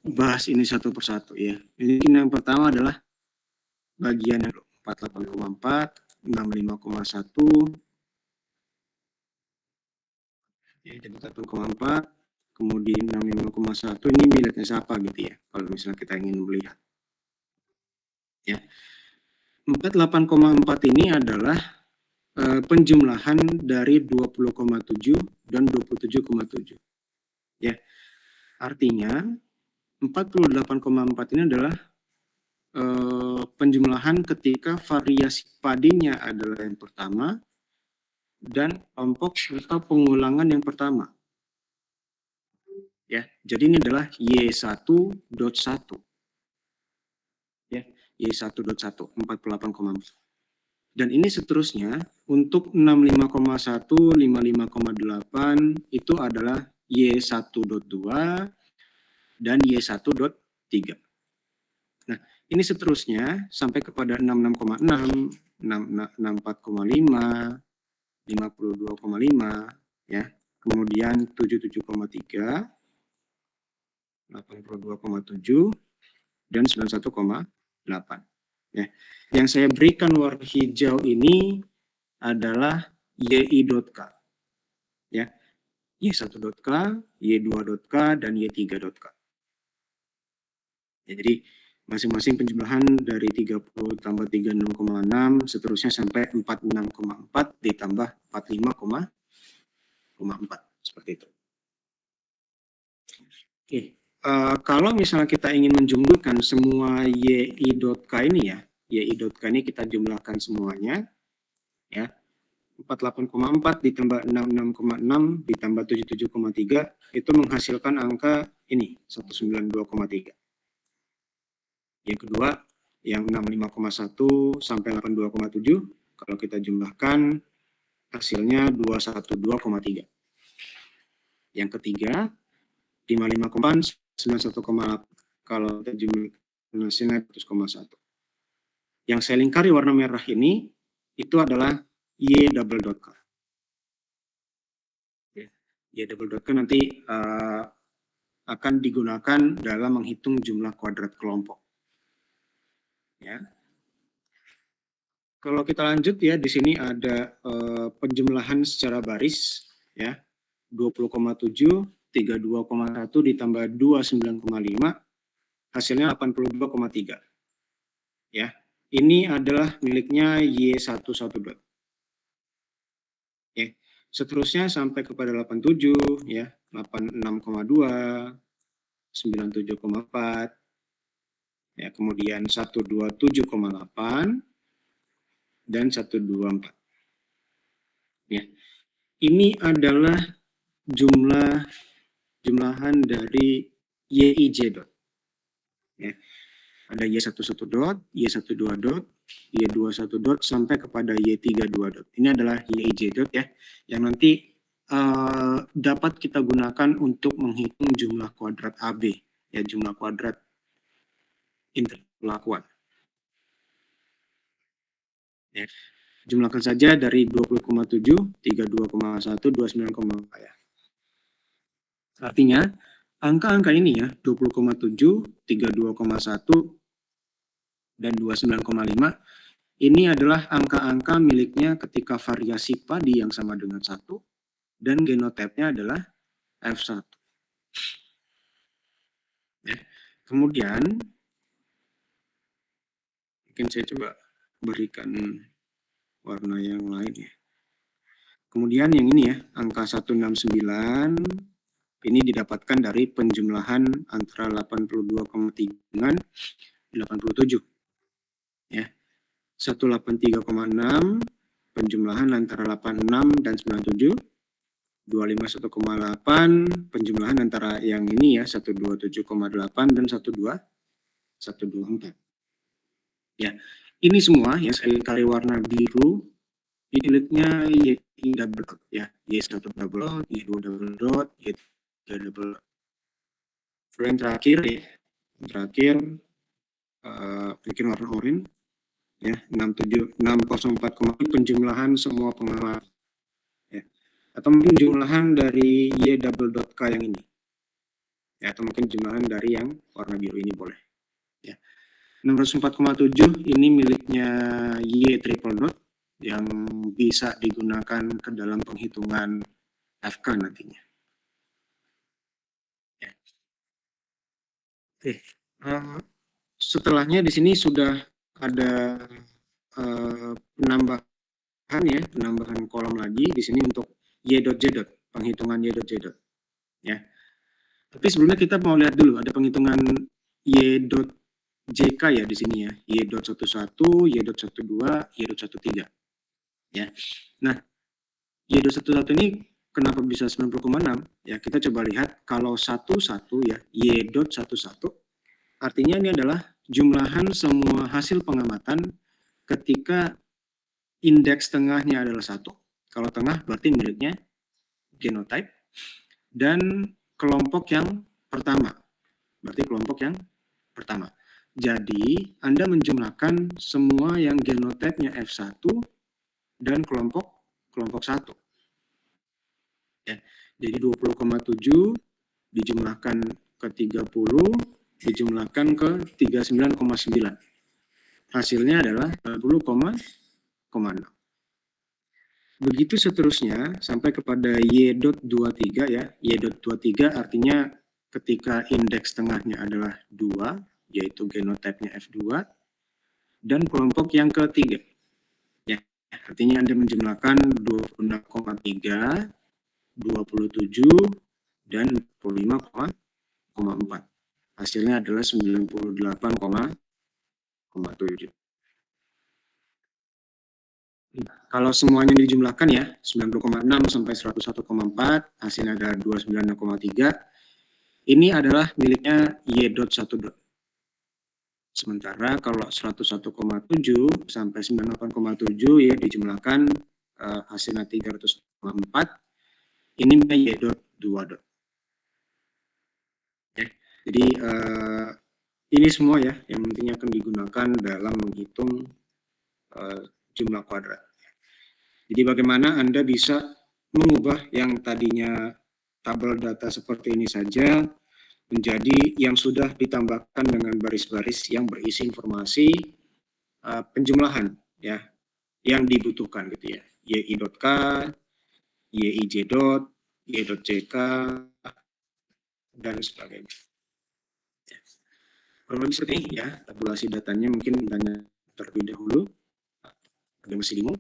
bahas ini satu persatu ya. Ini yang pertama adalah bagian 48,4, 65,1, ya, jadi 1,4, kemudian 65,1 ini miliknya siapa gitu ya, kalau misalnya kita ingin melihat. Ya. 48,4 ini adalah penjumlahan dari 20,7 dan 27,7. Ya. Artinya 48,4 ini adalah penjumlahan ketika variasi padinya adalah yang pertama dan kelompok atau pengulangan yang pertama. Ya, jadi ini adalah Y1.1. Ya, Y1.1 48,4. Dan ini seterusnya untuk 65,1, 55,8 itu adalah Y1.2 dan Y1.3. Nah, ini seterusnya sampai kepada 66,6, 64,5, 52,5 ya. Kemudian 77,3, 82,7 dan 91,8 ya. Yang saya berikan warna hijau ini adalah yi.k ya. Y1.k, Y2.k dan Y3.k. Ya, jadi masing-masing penjumlahan dari 30 tambah 36,6 seterusnya sampai 46,4 ditambah 45,4 seperti itu. Oke, kalau misalnya kita ingin menjumlahkan semua yi.k ini ya, yi.k ini kita jumlahkan semuanya ya. 48,4 ditambah 66,6 ditambah 77,3 itu menghasilkan angka ini 192,3. Yang kedua yang 65,1 sampai 82,7 kalau kita jumlahkan hasilnya 212,3. Yang ketiga 55,4 91,8 kalau kita jumlahkan hasilnya 100,1. Yang saya lingkari warna merah ini itu adalah Y double dot K. Y double dot K nanti akan digunakan dalam menghitung jumlah kuadrat kelompok. Ya. Kalau kita lanjut ya, di sini ada penjumlahan secara baris ya. 20,7 32,1 ditambah 29,5 hasilnya 82,3. Ya. Ini adalah miliknya Y11 dot. Ya. Seterusnya sampai kepada 87 ya, 86,2, 97,4 ya, kemudian 127,8 dan 124. Ya. Ini adalah jumlahan dari YIJ dot. Ya. Ada Y11 dot, Y12 dot, Y21 dot sampai kepada Y32 dot. Ini adalah YIJ dot ya, yang nanti dapat kita gunakan untuk menghitung jumlah kuadrat AB, ya, jumlah kuadrat interpolakuan. Ya. Jumlahkan saja dari 20,7, 32,1, 29,4 ya. Artinya angka-angka ini ya, 20,7, 32,1 dan 29,5 ini adalah angka-angka miliknya ketika variasi padi yang sama dengan 1 dan genotipnya adalah F1. Ya. Kemudian mungkin saya coba berikan warna yang lain ya. Kemudian yang ini ya, angka 169 ini didapatkan dari penjumlahan antara 82,3 dengan 87. Ya. 183,6 penjumlahan antara 86 dan 97. 251,8 penjumlahan antara yang ini ya, 127,8 dan 124. Ya. Ini semua ya, sekali warna biru ini miliknya Y double dot ya, Y1 double dot, Y2 double dot, Y3 double dot. Yang terakhir ya, bikin warna oranye ya, 604,4 penjumlahan semua pengamat ya, atau mungkin jumlahan dari Y double dot K yang ini ya, atau mungkin jumlahan dari yang warna biru ini boleh ya. 604,7 ini miliknya Y triple dot yang bisa digunakan ke dalam penghitungan FK nantinya ya. Oke. Setelahnya di sini sudah ada penambahan kolom lagi di sini untuk Y.J. penghitungan Y.J. ya. Tapi sebelumnya kita mau lihat dulu ada penghitungan Y.JK ya di sini ya, Y.11, Y.12, Y.13 ya. Nah, Y.11 ini kenapa bisa 90,6 ya, kita coba lihat kalau 11 ya, Y.11 artinya ini adalah jumlahan semua hasil pengamatan ketika indeks tengahnya adalah 1. Kalau tengah berarti miliknya genotype, dan kelompok yang pertama berarti kelompok yang pertama. Jadi Anda menjumlahkan semua yang genotipnya F1 dan kelompok 1 ya. Jadi 20,7 dijumlahkan ke 30 dijumlahkan ke 39,9. Hasilnya adalah 20,6. Begitu seterusnya sampai kepada Y.23 ya. Y.23 artinya ketika indeks tengahnya adalah 2, yaitu genotipnya F2, dan kelompok yang ketiga. Ya, artinya Anda menjumlahkan 26,3, 27, dan 45,4. Hasilnya adalah 98,7. Kalau semuanya dijumlahkan ya, 90,6 sampai 101,4, hasilnya adalah 29,3. Ini adalah miliknya Y.1. Sementara kalau 101,7 sampai 98,7 ya dijumlahkan hasilnya 300,4. Ini Y.2. Ya, jadi ini semua ya yang nantinya akan digunakan dalam menghitung jumlah kuadrat. Jadi bagaimana Anda bisa mengubah yang tadinya tabel data seperti ini saja menjadi yang sudah ditambahkan dengan baris-baris yang berisi informasi penjumlahan ya yang dibutuhkan gitu ya. Y.I.K, Y.I.J, Y.JK, dan sebagainya. Ya. Kurang lebih seperti ini ya, tabulasi datanya mungkin tanya terlebih dahulu. Ada masih bingung?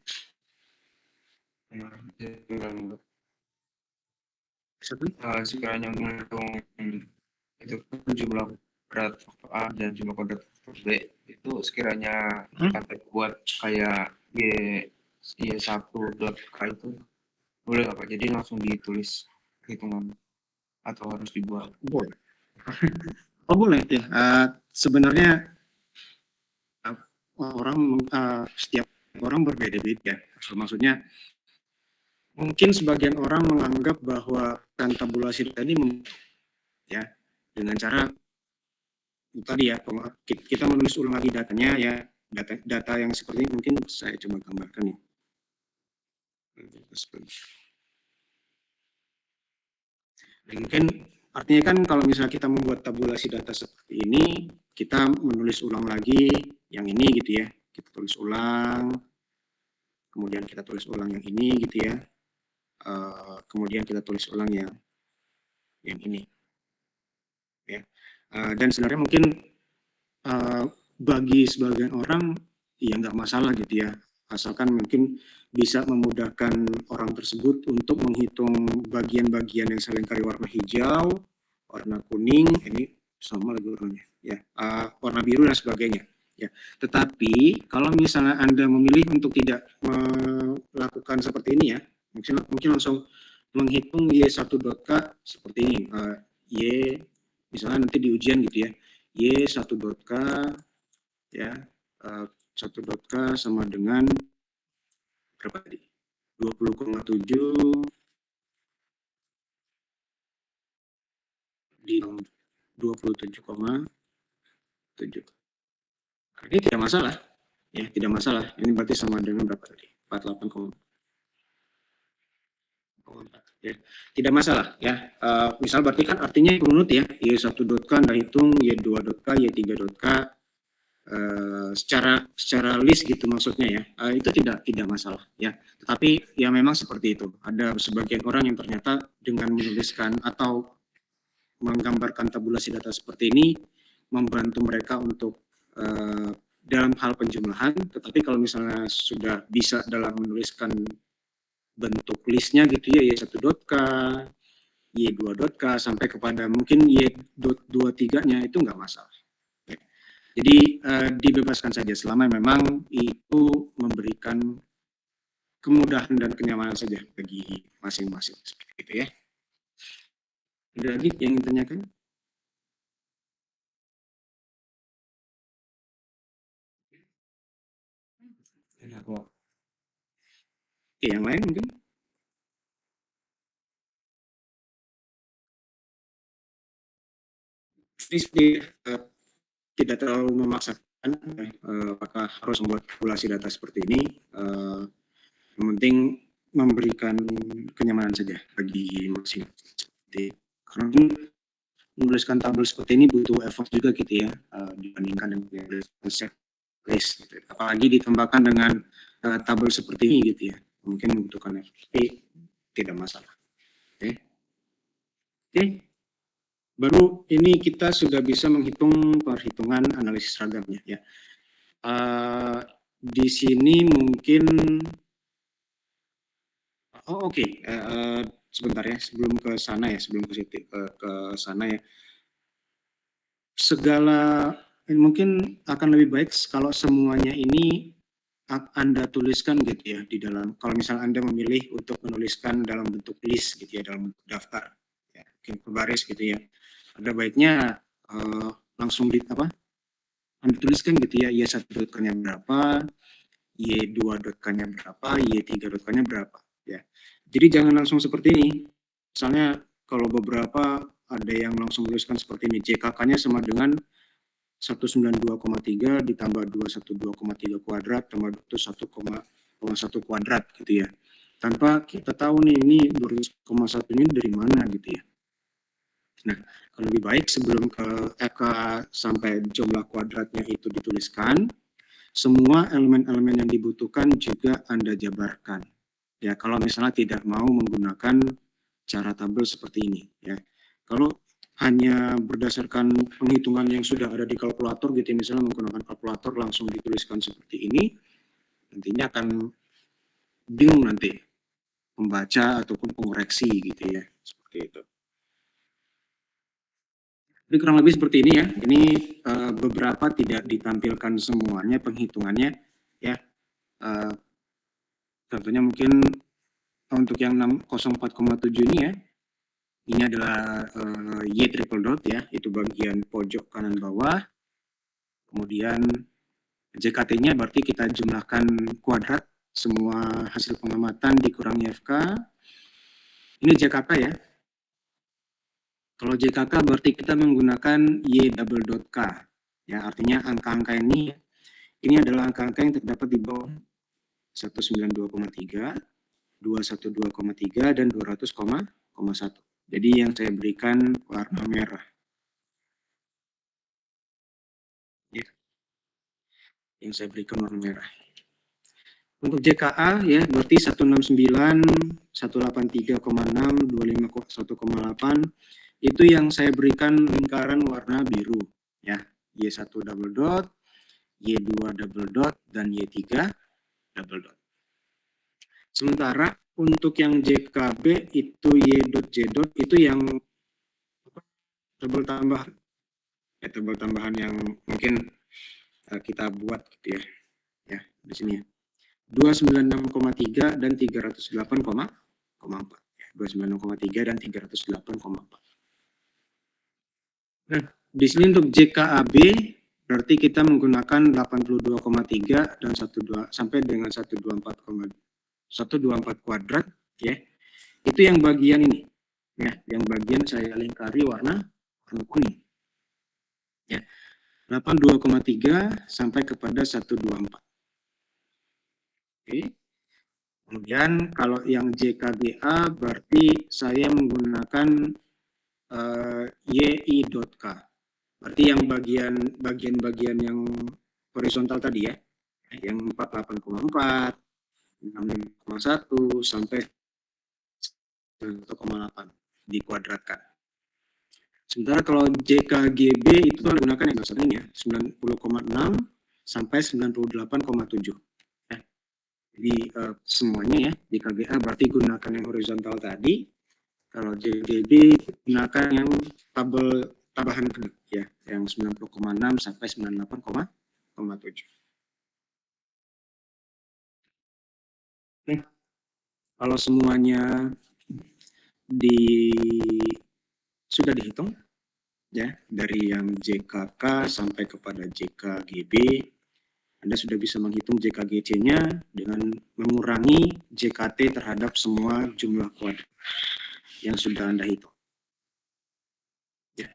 Satu? Sekiranya menghitung itu kan jumlah kuadrat faktor A dan jumlah kuadrat faktor B itu sekiranya kita buat kayak Y1 dot K itu boleh nggak Pak? Jadi langsung ditulis hitungan atau harus dibuat? Boleh. Oh boleh ya. Sebenarnya setiap orang berbeda-beda. Maksudnya mungkin sebagian orang menganggap bahwa tabulasi data ini ya dengan cara tadi ya kita menulis ulang lagi datanya ya, data yang seperti ini mungkin saya coba gambarkan ya. Dan mungkin artinya kan kalau misalnya kita membuat tabulasi data seperti ini, kita menulis ulang lagi yang ini gitu ya, kita tulis ulang, kemudian kita tulis ulang yang ini gitu ya, kemudian kita tulis ulang yang ini ya. Dan sebenarnya mungkin bagi sebagian orang ya nggak masalah gitu ya, asalkan mungkin bisa memudahkan orang tersebut untuk menghitung bagian-bagian yang seringkali warna hijau, warna kuning, ini sama lagi warnanya ya, warna biru dan sebagainya ya. Tetapi kalau misalnya Anda memilih untuk tidak melakukan seperti ini ya, mungkin langsung menghitung Y1.K seperti ini, Y misalnya nanti di ujian gitu ya, Y1.K ya, 1.K sama dengan berapa tadi? 20,7 di 27,7. Ini tidak masalah ya, tidak masalah. Ini berarti sama dengan berapa tadi? 48,4 ya. Tidak masalah ya. Misal berarti kan artinya runut ya, Y1.K Anda hitung, Y2.K, Y3.K secara list gitu maksudnya ya, itu tidak masalah ya. Tetapi ya memang seperti itu, ada sebagian orang yang ternyata dengan menuliskan atau menggambarkan tabulasi data seperti ini membantu mereka untuk dalam hal penjumlahan. Tetapi kalau misalnya sudah bisa dalam menuliskan bentuk listnya gitu ya, Y1.K, Y2.K sampai kepada mungkin Y.23-nya itu nggak masalah. Jadi dibebaskan saja selama memang itu memberikan kemudahan dan kenyamanan saja bagi masing-masing seperti itu ya. Ada lagi yang ingin tanyakan? Oke, yang lain mungkin? Tidak terlalu memaksakan apakah harus membuat tabulasi data seperti ini. Yang penting memberikan kenyamanan saja bagi masing-masing. Karena menuliskan tabel seperti ini butuh effort juga gitu ya, dibandingkan dengan konsep list gitu. Apalagi ditambahkan dengan tabel seperti ini gitu ya, mungkin membutuhkan effort, tapi tidak masalah. Oke. Baru ini kita sudah bisa menghitung perhitungan analisis ragamnya ya. Di sini mungkin sebentar ya, sebelum ke sana ya, ke sana ya. Segala mungkin akan lebih baik kalau semuanya ini Anda tuliskan gitu ya di dalam, kalau misalnya Anda memilih untuk menuliskan dalam bentuk list gitu ya, dalam bentuk daftar ya, mungkin berbaris gitu ya. Ada baiknya langsung Anda tuliskan gitu ya, Y1.K-nya berapa, Y2.K-nya berapa, Y3.K-nya berapa ya. Jadi jangan langsung seperti ini. Misalnya kalau beberapa ada yang langsung tuliskan seperti ini, JKK-nya sama dengan 192,3 ditambah 212,3 kuadrat tambah 1,1 kuadrat gitu ya. Tanpa kita tahu nih ini 2,1 ini dari mana gitu ya. Nah, lebih baik sebelum ke sampai jumlah kuadratnya itu dituliskan, semua elemen-elemen yang dibutuhkan juga Anda jabarkan. Ya, kalau misalnya tidak mau menggunakan cara tabel seperti ini ya. Kalau hanya berdasarkan penghitungan yang sudah ada di kalkulator gitu ya, misalnya menggunakan kalkulator langsung dituliskan seperti ini, nantinya akan bingung nanti pembaca ataupun pengoreksi gitu ya, seperti itu. Jadi kurang lebih seperti ini ya, ini beberapa tidak ditampilkan semuanya penghitungannya ya. Contohnya mungkin untuk yang 04,7 ini ya, ini adalah Y triple dot ya, itu bagian pojok kanan bawah. Kemudian JKT-nya berarti kita jumlahkan kuadrat semua hasil pengamatan dikurangi FK. Ini JKK ya. Kalau JKK berarti kita menggunakan Y double dot K. Ya, artinya angka-angka ini adalah angka-angka yang terdapat di bawah 192,3, 212,3 dan 200,1. Jadi yang saya berikan warna merah. Ya. Yang saya berikan warna merah. Untuk JKA ya berarti 169, 183,6, 251,8 itu yang saya berikan lingkaran warna biru ya. Y1 double dot, Y2 double dot dan Y3 double dot. Sementara untuk yang JKB itu Y dot J dot itu yang tabel tambahan ya, tabel tambahan yang mungkin kita buat gitu ya. Ya, di sini ya. 296,3 dan 308,4. Ya, 296,3 dan 308,4. Nah, di sini untuk JKAB berarti kita menggunakan 82,3 dan 12 sampai dengan 124 kuadrat ya. Itu yang bagian ini ya, yang bagian saya lingkari warna kuning ya. 82,3 sampai kepada 124. Oke. Kemudian kalau yang JKBA berarti saya menggunakan YI.K. Berarti yang bagian yang horizontal tadi ya, yang 48,4, 6,1 sampai 1,8 dikuadratkan. Sementara kalau JKGB itu menggunakan yang dasarnya 90,6 sampai 98,7. Ya. Jadi semuanya ya JKGA berarti gunakan yang horizontal tadi. Kalau JGB gunakan yang tabel tambahan kedua ya, yang 90,6 sampai 98,7. Nah, kalau semuanya sudah dihitung ya, dari yang JKK sampai kepada JKGB, Anda sudah bisa menghitung JKGC-nya dengan mengurangi JKT terhadap semua jumlah kuadrat yang sudah Anda hitung. Ya.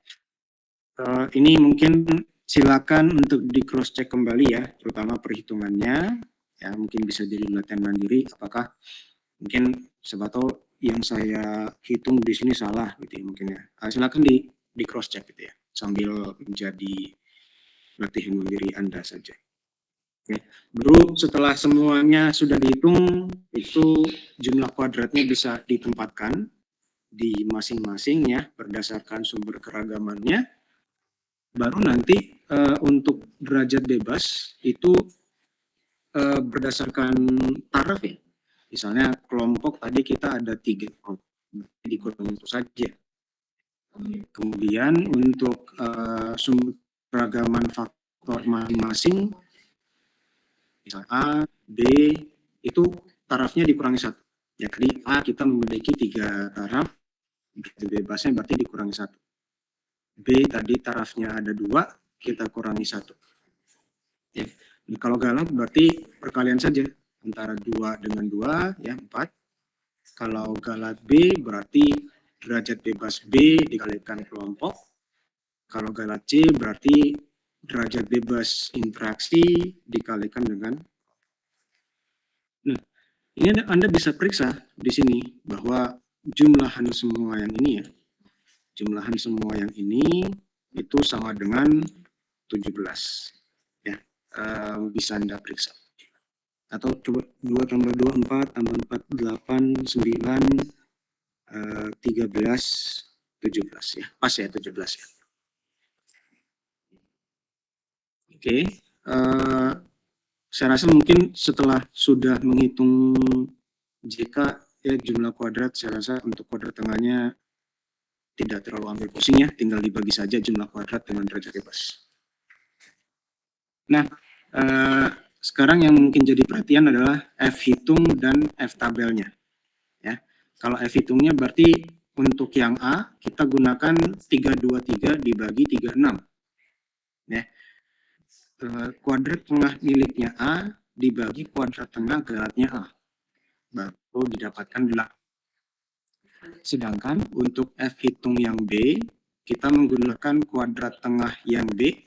Ini mungkin silakan untuk di cross check kembali ya, terutama perhitungannya ya, mungkin bisa jadi latihan mandiri apakah mungkin sebetulnya yang saya hitung di sini salah gitu ya mungkin ya. Silakan di cross check gitu ya, sambil menjadi latihan mandiri Anda saja. Ya. Baru setelah semuanya sudah dihitung, itu jumlah kuadratnya bisa ditempatkan di masing-masing ya berdasarkan sumber keragamannya. Baru nanti untuk derajat bebas itu berdasarkan taraf ya. Misalnya kelompok tadi kita ada 3 kelompok, dikurangi itu saja. Kemudian untuk sumber keragaman faktor masing-masing, misalnya A, B, itu tarafnya dikurangi 1. Ya tadi A kita memiliki 3 taraf, bebasnya berarti dikurangi 1. B tadi tarafnya ada 2, kita kurangi 1. Ya. Kalau galak berarti perkalian saja antara 2 dengan 2 ya 4. Kalau galat B berarti derajat bebas B dikalikan kelompok. Kalau galat C berarti derajat bebas interaksi dikalikan dengan. Nah, ini Anda bisa periksa di sini bahwa jumlahan semua yang ini ya. Jumlahan semua yang ini itu sama dengan 17 ya, bisa Anda periksa atau coba 2 tambah 2 4 tambah 4 8 9 13 17 ya. Pas ya 17 ya. Oke. Saya rasa mungkin setelah sudah menghitung JK ya jumlah kuadrat, saya rasa untuk kuadrat tengahnya tidak terlalu ambil pusing ya, tinggal dibagi saja jumlah kuadrat dengan derajat bebas. Nah, sekarang yang mungkin jadi perhatian adalah F hitung dan F tabelnya. Ya, kalau F hitungnya berarti untuk yang A kita gunakan 323 dibagi 36. Ya, kuadrat tengah miliknya A dibagi kuadrat tengah galatnya A, baru didapatkan 8. Sedangkan untuk F hitung yang B, kita menggunakan kuadrat tengah yang B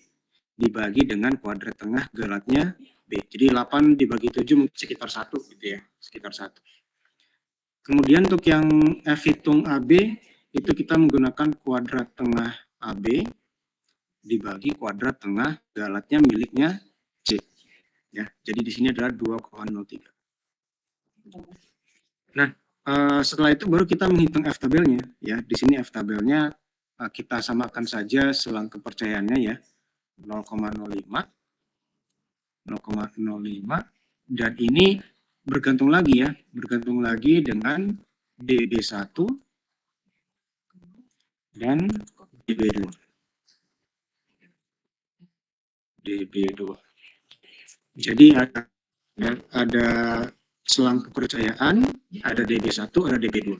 dibagi dengan kuadrat tengah galatnya B. Jadi 8 dibagi 7 sekitar 1 gitu ya, sekitar 1. Kemudian untuk yang F hitung AB, itu kita menggunakan kuadrat tengah AB dibagi kuadrat tengah galatnya miliknya C. Ya, jadi di sini adalah 2,03. Nah, setelah itu baru kita menghitung F tabelnya ya. Di sini F tabelnya kita samakan saja selang kepercayaannya ya. 0,05 dan ini bergantung lagi ya, bergantung lagi dengan DB1 dan DB2. Jadi ada selang kepercayaan, ada DB1, ada DB2.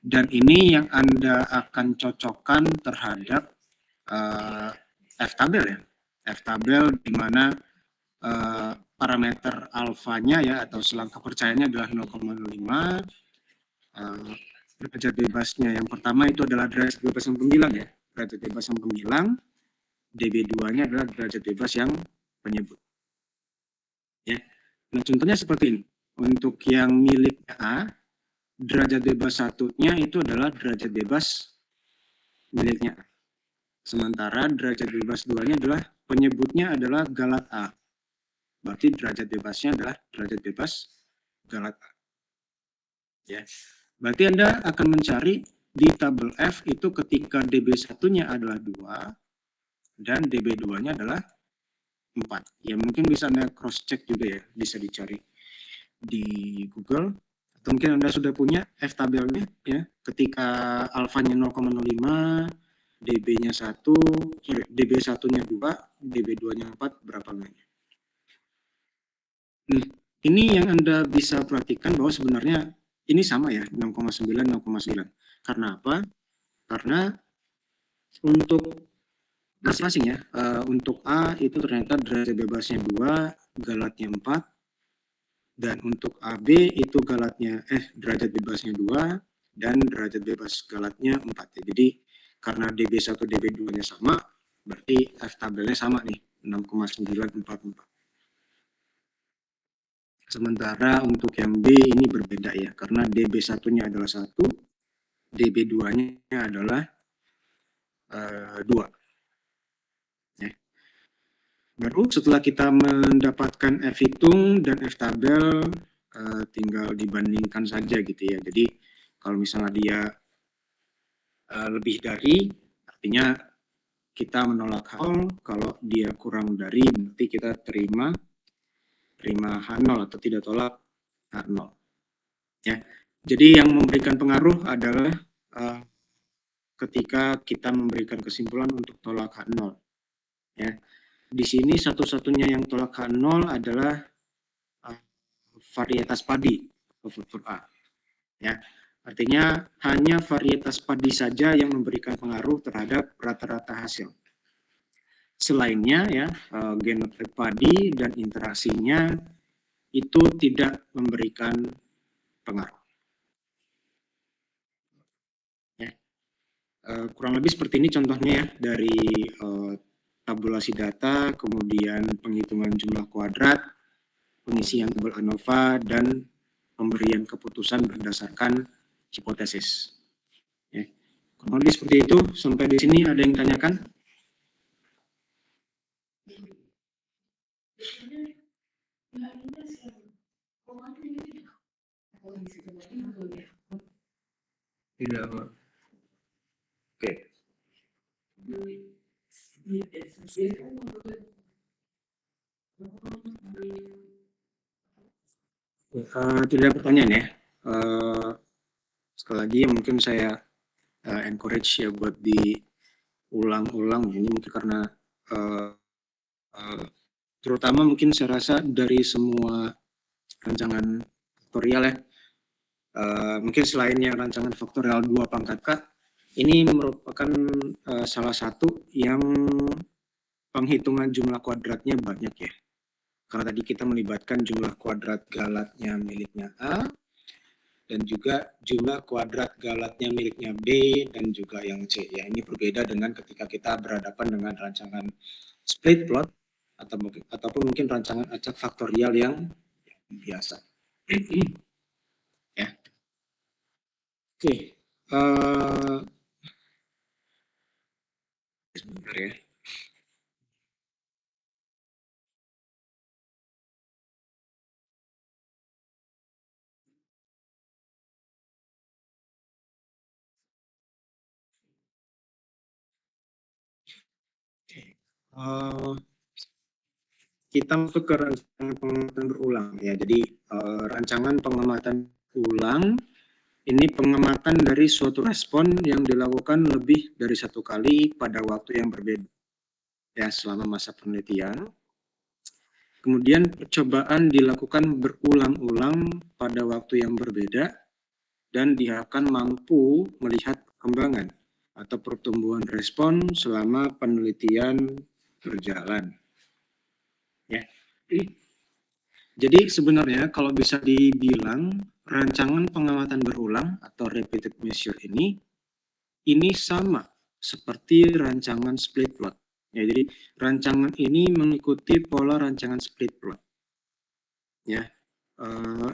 Dan ini yang Anda akan cocokkan terhadap F tabel ya. F tabel di mana parameter alfanya ya atau selang kepercayaannya adalah 0,05. Derajat bebasnya yang pertama itu adalah derajat bebas yang penghilang ya. Derajat bebas yang penghilang. DB2-nya adalah derajat bebas yang penyebut. Ya. Nah, contohnya seperti ini. Untuk yang milik A, derajat bebas satunya itu adalah derajat bebas miliknya A. Sementara derajat bebas 2-nya adalah penyebutnya adalah galat A. Berarti derajat bebasnya adalah derajat bebas galat A. Ya. Berarti Anda akan mencari di tabel F itu ketika DB1-nya adalah 2 dan DB2-nya adalah 4. Ya mungkin bisa Anda cross check juga ya, bisa dicari di Google atau mungkin Anda sudah punya F tabelnya ya. Ketika alfanya 0,05, DB-nya 1, DB1-nya 2, DB2-nya 4 berapa banyak. Nah, ini yang Anda bisa perhatikan bahwa sebenarnya ini sama ya, 6,9, 6,9. Karena apa? Karena untuk masing-masing ya, untuk A itu ternyata derajat bebasnya 2, galatnya 4. Dan untuk AB itu galatnya, derajat bebasnya 2, dan derajat bebas galatnya 4. Jadi karena DB1, DB2-nya sama, berarti F tabelnya sama nih, 6,944. Sementara untuk yang B ini berbeda ya, karena DB1-nya adalah 1, DB2-nya adalah 2. Ya. Baru setelah kita mendapatkan F hitung dan F tabel, tinggal dibandingkan saja gitu ya. Jadi kalau misalnya dia lebih dari, artinya kita menolak H0, kalau dia kurang dari, berarti kita terima H0 atau tidak tolak H0. Ya. Jadi yang memberikan pengaruh adalah ketika kita memberikan kesimpulan untuk tolak H0. Ya. Di sini satu-satunya yang tolak H0 adalah varietas padi huruf A. Ya. Artinya hanya varietas padi saja yang memberikan pengaruh terhadap rata-rata hasil. Selainnya ya, genotip padi dan interaksinya itu tidak memberikan pengaruh. Ya. Kurang lebih seperti ini contohnya ya, dari tabulasi data, kemudian penghitungan jumlah kuadrat, pengisian tabel ANOVA, dan pemberian keputusan berdasarkan hipotesis. Ya. Kurang lebih seperti itu. Sampai di sini ada yang tanyakan? Tidak, Pak. Oke. Tidak ada pertanyaan ya. Sekali lagi mungkin saya encourage ya buat diulang-ulang. Ini mungkin karena terutama mungkin saya rasa dari semua rancangan faktorial ya. Mungkin selain yang rancangan faktorial 2 pangkat K, ini merupakan salah satu yang penghitungan jumlah kuadratnya banyak ya. Karena tadi kita melibatkan jumlah kuadrat galatnya miliknya A, dan juga jumlah kuadrat galatnya miliknya B, dan juga yang C. Ya, ini berbeda dengan ketika kita berhadapan dengan rancangan split plot, ataupun mungkin rancangan acak faktorial yang biasa. Ya. Oke. Sebentar ya. Kita masuk ke rancangan pengamatan berulang ya. Jadi rancangan pengamatan ulang ini pengamatan dari suatu respon yang dilakukan lebih dari satu kali pada waktu yang berbeda ya selama masa penelitian. Kemudian percobaan dilakukan berulang-ulang pada waktu yang berbeda dan diharapkan mampu melihat perkembangan atau pertumbuhan respon selama penelitian berjalan. Ya. Jadi sebenarnya kalau bisa dibilang rancangan pengamatan berulang atau repeated measure ini sama seperti rancangan split plot. Ya, jadi rancangan ini mengikuti pola rancangan split plot. Ya,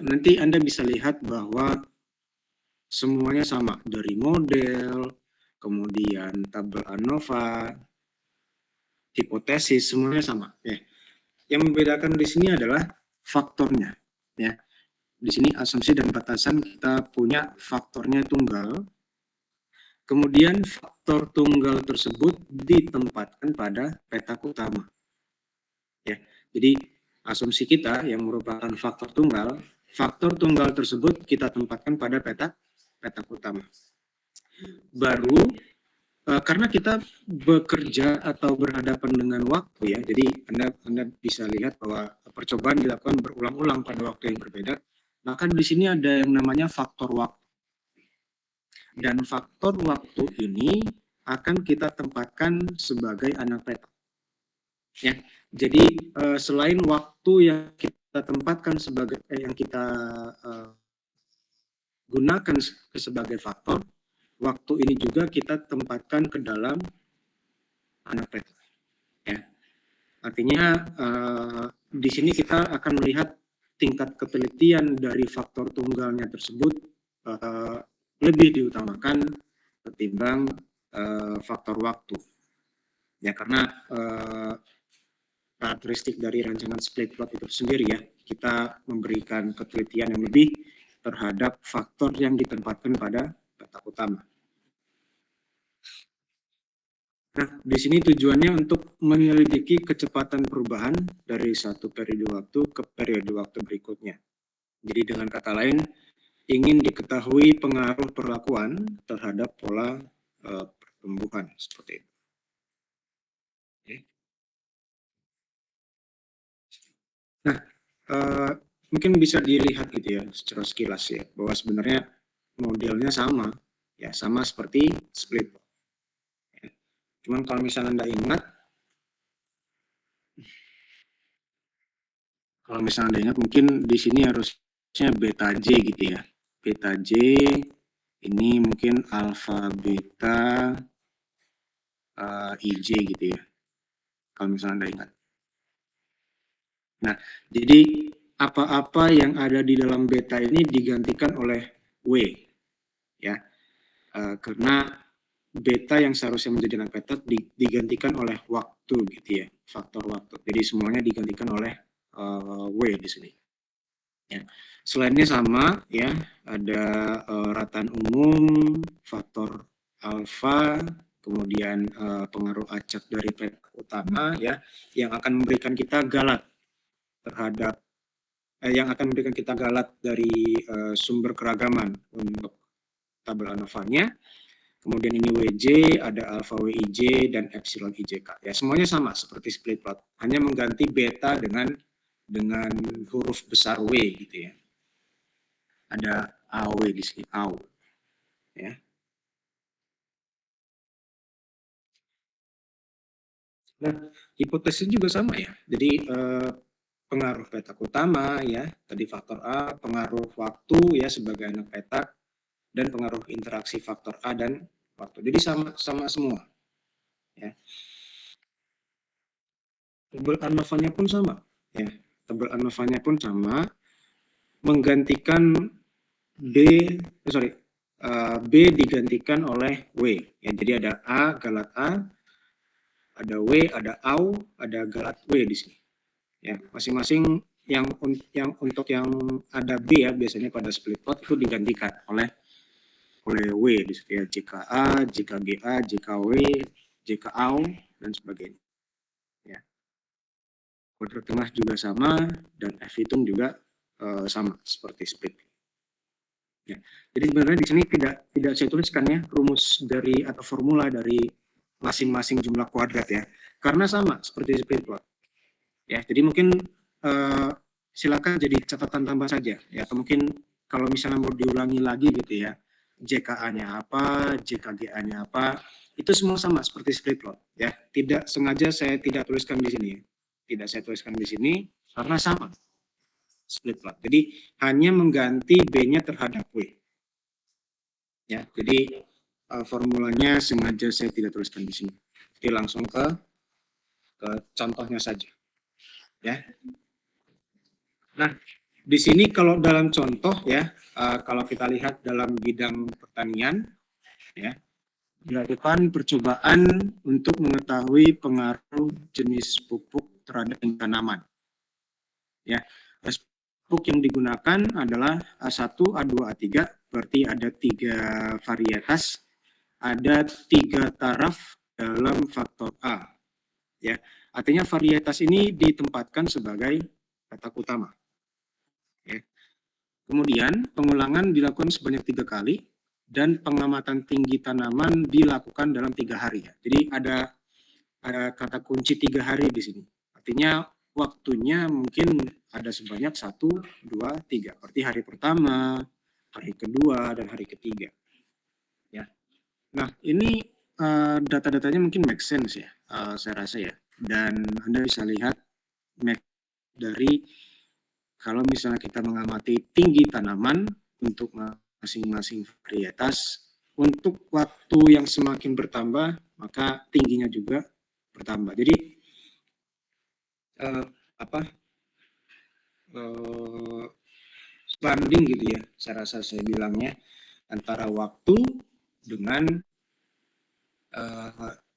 nanti Anda bisa lihat bahwa semuanya sama dari model, kemudian tabel ANOVA, hipotesis, semuanya sama. Ya. Yang membedakan di sini adalah faktornya. Ya, di sini asumsi dan batasan kita punya faktornya tunggal. Kemudian faktor tunggal tersebut ditempatkan pada petak utama. Ya, jadi asumsi kita yang merupakan faktor tunggal tersebut kita tempatkan pada petak utama. Baru karena kita bekerja atau berhadapan dengan waktu ya, jadi Anda bisa lihat bahwa percobaan dilakukan berulang-ulang pada waktu yang berbeda, maka di sini ada yang namanya faktor waktu. Dan faktor waktu ini akan kita tempatkan sebagai anak petak. Ya, jadi selain waktu yang kita tempatkan sebagai yang kita gunakan sebagai faktor, waktu ini juga kita tempatkan ke dalam anak petak. Ya, artinya di sini kita akan melihat tingkat ketelitian dari faktor tunggalnya tersebut lebih diutamakan ketimbang faktor waktu. Ya, karena karakteristik dari rancangan split plot itu sendiri ya, kita memberikan ketelitian yang lebih terhadap faktor yang ditempatkan pada petak utama. Nah, di sini tujuannya untuk menyelidiki kecepatan perubahan dari satu periode waktu ke periode waktu berikutnya. Jadi dengan kata lain, ingin diketahui pengaruh perlakuan terhadap pola pertumbuhan seperti itu. Nah, mungkin bisa dilihat gitu ya secara sekilas ya, bahwa sebenarnya modelnya sama, ya sama seperti split. Ya. Cuman kalau misalnya Anda ingat, mungkin di sini harusnya beta J gitu ya. Beta J ini mungkin alfa beta IJ gitu ya. Kalau misalnya Anda ingat. Nah, jadi apa-apa yang ada di dalam beta ini digantikan oleh W, ya, karena beta yang seharusnya menjadi anak petak digantikan oleh waktu, gitu ya, faktor waktu. Jadi semuanya digantikan oleh W di sini. Ya. Selainnya sama, ya, ada rataan umum, faktor alfa, kemudian pengaruh acak dari petak utama ya, yang akan memberikan kita galat terhadap yang akan memberikan kita galat dari sumber keragaman untuk tabel ANOVA-nya. Kemudian ini WJ, ada alfa WIJ dan epsilon IJK. Ya, semuanya sama seperti split plot, hanya mengganti beta dengan huruf besar W gitu ya. Ada AW di sini, AW. Ya. Nah, hipotesis juga sama ya. Jadi pengaruh petak utama ya, tadi faktor A, pengaruh waktu ya sebagai anak petak, dan pengaruh interaksi faktor A dan waktu. Jadi sama semua. Ya. Tabel ANOVA-nya pun sama. Ya. Tabel ANOVA-nya pun sama, menggantikan B digantikan oleh W. Ya, jadi ada A, galat A, ada W, ada AU, ada galat W di sini. Ya, masing-masing yang untuk yang ada B ya, biasanya pada split plot itu digantikan oleh W di situ ya, JKA, JKGA, JKW, JKAU dan sebagainya. Ya. Kuadrat tengah juga sama dan F hitung juga sama seperti split. Ya. Jadi sebenarnya di sini tidak saya tuliskan ya rumus dari atau formula dari masing-masing jumlah kuadrat ya, karena sama seperti split plot. Ya, jadi mungkin silakan jadi catatan tambah saja ya, atau mungkin kalau misalnya mau diulangi lagi gitu ya, JKA-nya apa, JKGA-nya apa, itu semua sama seperti split plot ya. Tidak sengaja saya tidak tuliskan di sini. Tidak saya tuliskan di sini karena sama split plot. Jadi hanya mengganti B-nya terhadap W. Ya, jadi formulanya sengaja saya tidak tuliskan di sini. Jadi langsung ke contohnya saja. Ya. Nah, di sini kalau dalam contoh ya, kalau kita lihat dalam bidang pertanian, ya, dilakukan percobaan untuk mengetahui pengaruh jenis pupuk terhadap tanaman. Ya, pupuk yang digunakan adalah A1, A2, A3, berarti ada 3 varietas, ada 3 taraf dalam faktor A. Ya, artinya varietas ini ditempatkan sebagai petak utama. Ya. Kemudian pengulangan dilakukan sebanyak 3 kali dan pengamatan tinggi tanaman dilakukan dalam 3 hari. Ya. Jadi ada kata kunci 3 hari di sini. Artinya waktunya mungkin ada sebanyak 1, 2, 3. Berarti hari pertama, hari kedua, dan hari ketiga. Ya. Nah, ini data-datanya mungkin make sense ya, saya rasa ya. Dan Anda bisa lihat dari kalau misalnya kita mengamati tinggi tanaman untuk masing-masing varietas, untuk waktu yang semakin bertambah, maka tingginya juga bertambah. Jadi banding gitu ya, saya rasa saya bilangnya, antara waktu dengan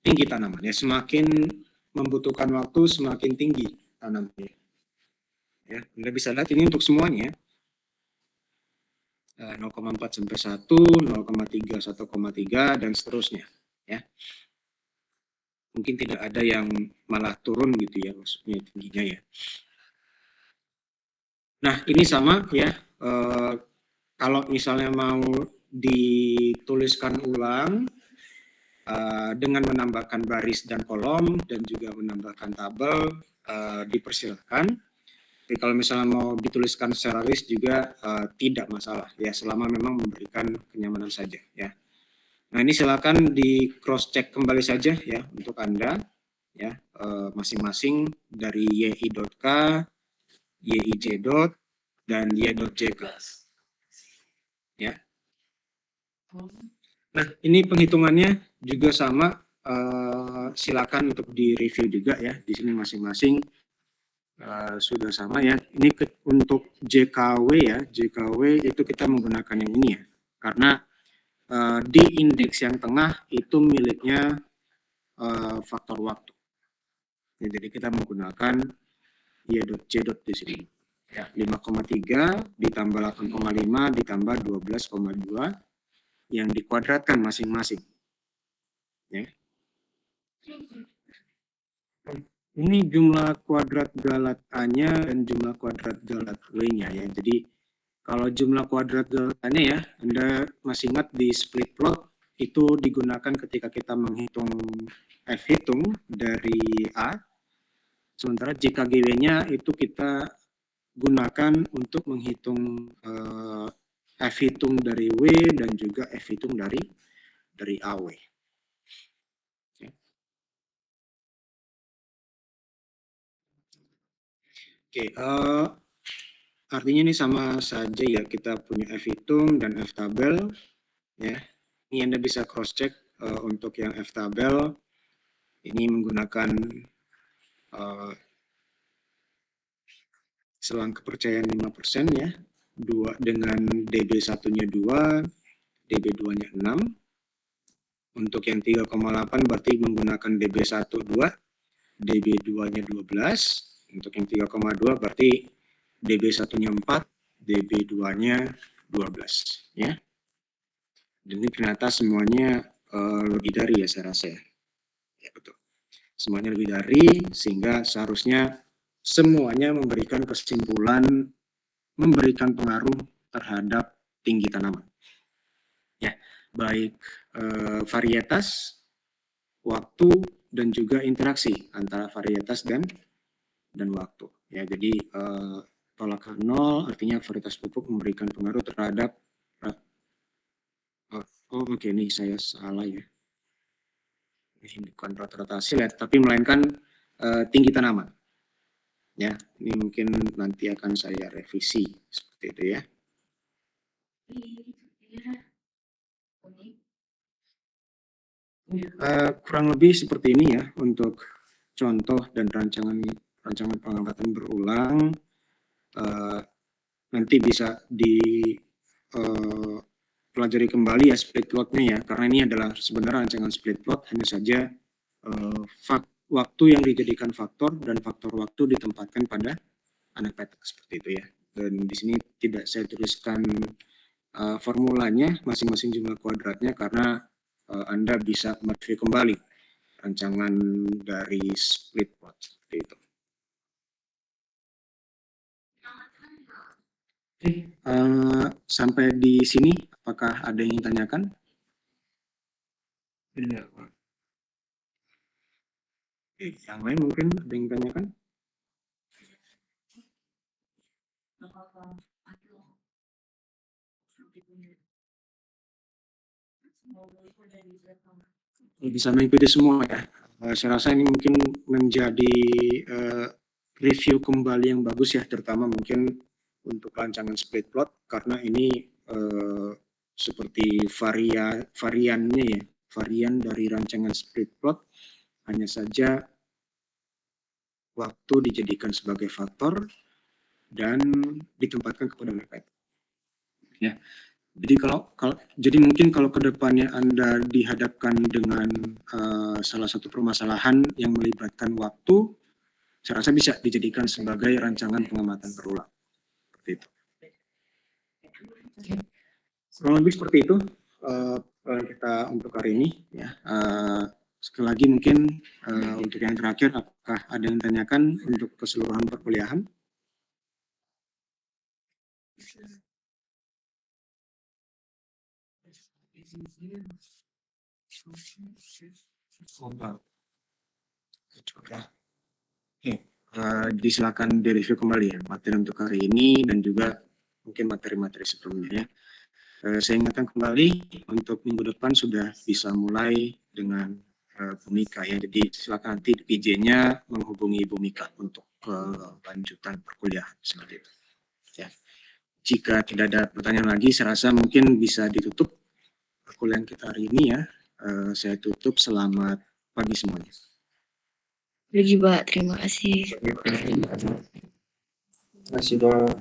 tinggi tanaman. Ya, semakin membutuhkan waktu, semakin tinggi tanamannya. Ya, Anda bisa lihat ini untuk semuanya. 0,4 sampai 1, 0,3, 1,3, dan seterusnya. Ya. Mungkin tidak ada yang malah turun gitu ya, maksudnya tingginya ya. Nah, ini sama ya. Kalau misalnya mau dituliskan ulang dengan menambahkan baris dan kolom dan juga menambahkan tabel, dipersilakan. Tapi kalau misalnya mau dituliskan secara list juga tidak masalah ya, selama memang memberikan kenyamanan saja ya. Nah, ini silakan di cross check kembali saja ya untuk Anda ya, masing-masing dari yi.k, yij. Dan y.jk ya. Nah, ini penghitungannya juga sama, silakan untuk di-review juga ya. Di sini masing-masing sudah sama ya. Ini untuk JKW ya, JKW itu kita menggunakan yang ini ya, karena di indeks yang tengah itu miliknya faktor waktu. Ya, jadi kita menggunakan y.j. di sini. Ya, 5,3 ditambah 8,5 ditambah 12,2 yang dikuadratkan masing-masing. Ya, Ini jumlah kuadrat galat A-nya dan jumlah kuadrat galat W-nya ya. Jadi kalau jumlah kuadrat galat A-nya ya, Anda masih ingat di split plot itu digunakan ketika kita menghitung F hitung dari A, sementara JKGW-nya itu kita gunakan untuk menghitung F hitung dari W dan juga F hitung dari AW. Oke, artinya ini sama saja ya, kita punya F hitung dan F tabel ya. Ini Anda bisa cross check untuk yang F tabel ini menggunakan selang kepercayaan 5% ya. Dengan DB1-nya 2, DB2-nya 6. Untuk yang 3,8 berarti menggunakan DB1 2, DB2-nya 12. Untuk yang 3,2 berarti DB1-nya 4, DB2-nya 12 ya. Dan ini ternyata semuanya lebih dari ya saya rasa ya. Ya betul. Semuanya lebih dari, sehingga seharusnya semuanya memberikan kesimpulan, memberikan pengaruh terhadap tinggi tanaman. Ya, baik varietas, waktu, dan juga interaksi antara varietas dan waktu. Ya, jadi tolak 0 artinya varietas pupuk memberikan pengaruh terhadap oke, ini saya salah ya. Ini bukan rata-rata hasil ya, tapi melainkan tinggi tanaman. Ya, ini mungkin nanti akan saya revisi seperti itu ya. Kurang lebih seperti ini ya untuk contoh dan rancangan pengamatan berulang. Nanti bisa pelajari kembali ya split plotnya ya, karena ini adalah sebenarnya rancangan split plot, hanya saja waktu yang dijadikan faktor dan faktor waktu ditempatkan pada anak petak seperti itu ya. Dan di sini tidak saya tuliskan formulanya masing-masing jumlah kuadratnya karena Anda bisa mereview kembali rancangan dari split plot seperti itu. Sampai di sini apakah ada yang ingin tanyakan? Tidak. Yang lain mungkin ada yang tanyakan? Bisa mengikuti semua ya. Saya rasa ini mungkin menjadi review kembali yang bagus ya, terutama mungkin untuk rancangan split plot, karena ini seperti variannya ya, varian dari rancangan split plot, hanya saja waktu dijadikan sebagai faktor dan ditempatkan kepada anak petak. Ya. Jadi mungkin kalau kedepannya Anda dihadapkan dengan salah satu permasalahan yang melibatkan waktu, saya rasa bisa dijadikan sebagai rancangan pengamatan berulang. Seperti itu. Kurang lebih seperti itu kita untuk hari ini. Ya. Sekali lagi mungkin untuk yang terakhir, apakah ada yang tanyakan untuk keseluruhan perkuliahan? Silakan direview kembali ya materi untuk hari ini dan juga mungkin materi-materi sebelumnya ya. Saya ingatkan kembali untuk minggu depan sudah bisa mulai dengan Bumika ya. Jadi silakan nanti PJ-nya menghubungi Bumika untuk kelanjutan perkuliahan seperti itu. Ya. Jika tidak ada pertanyaan lagi, saya rasa mungkin bisa ditutup perkuliahan kita hari ini ya. Saya tutup. Selamat pagi semuanya. Pagi Pak, terima kasih. Terima kasih Pak.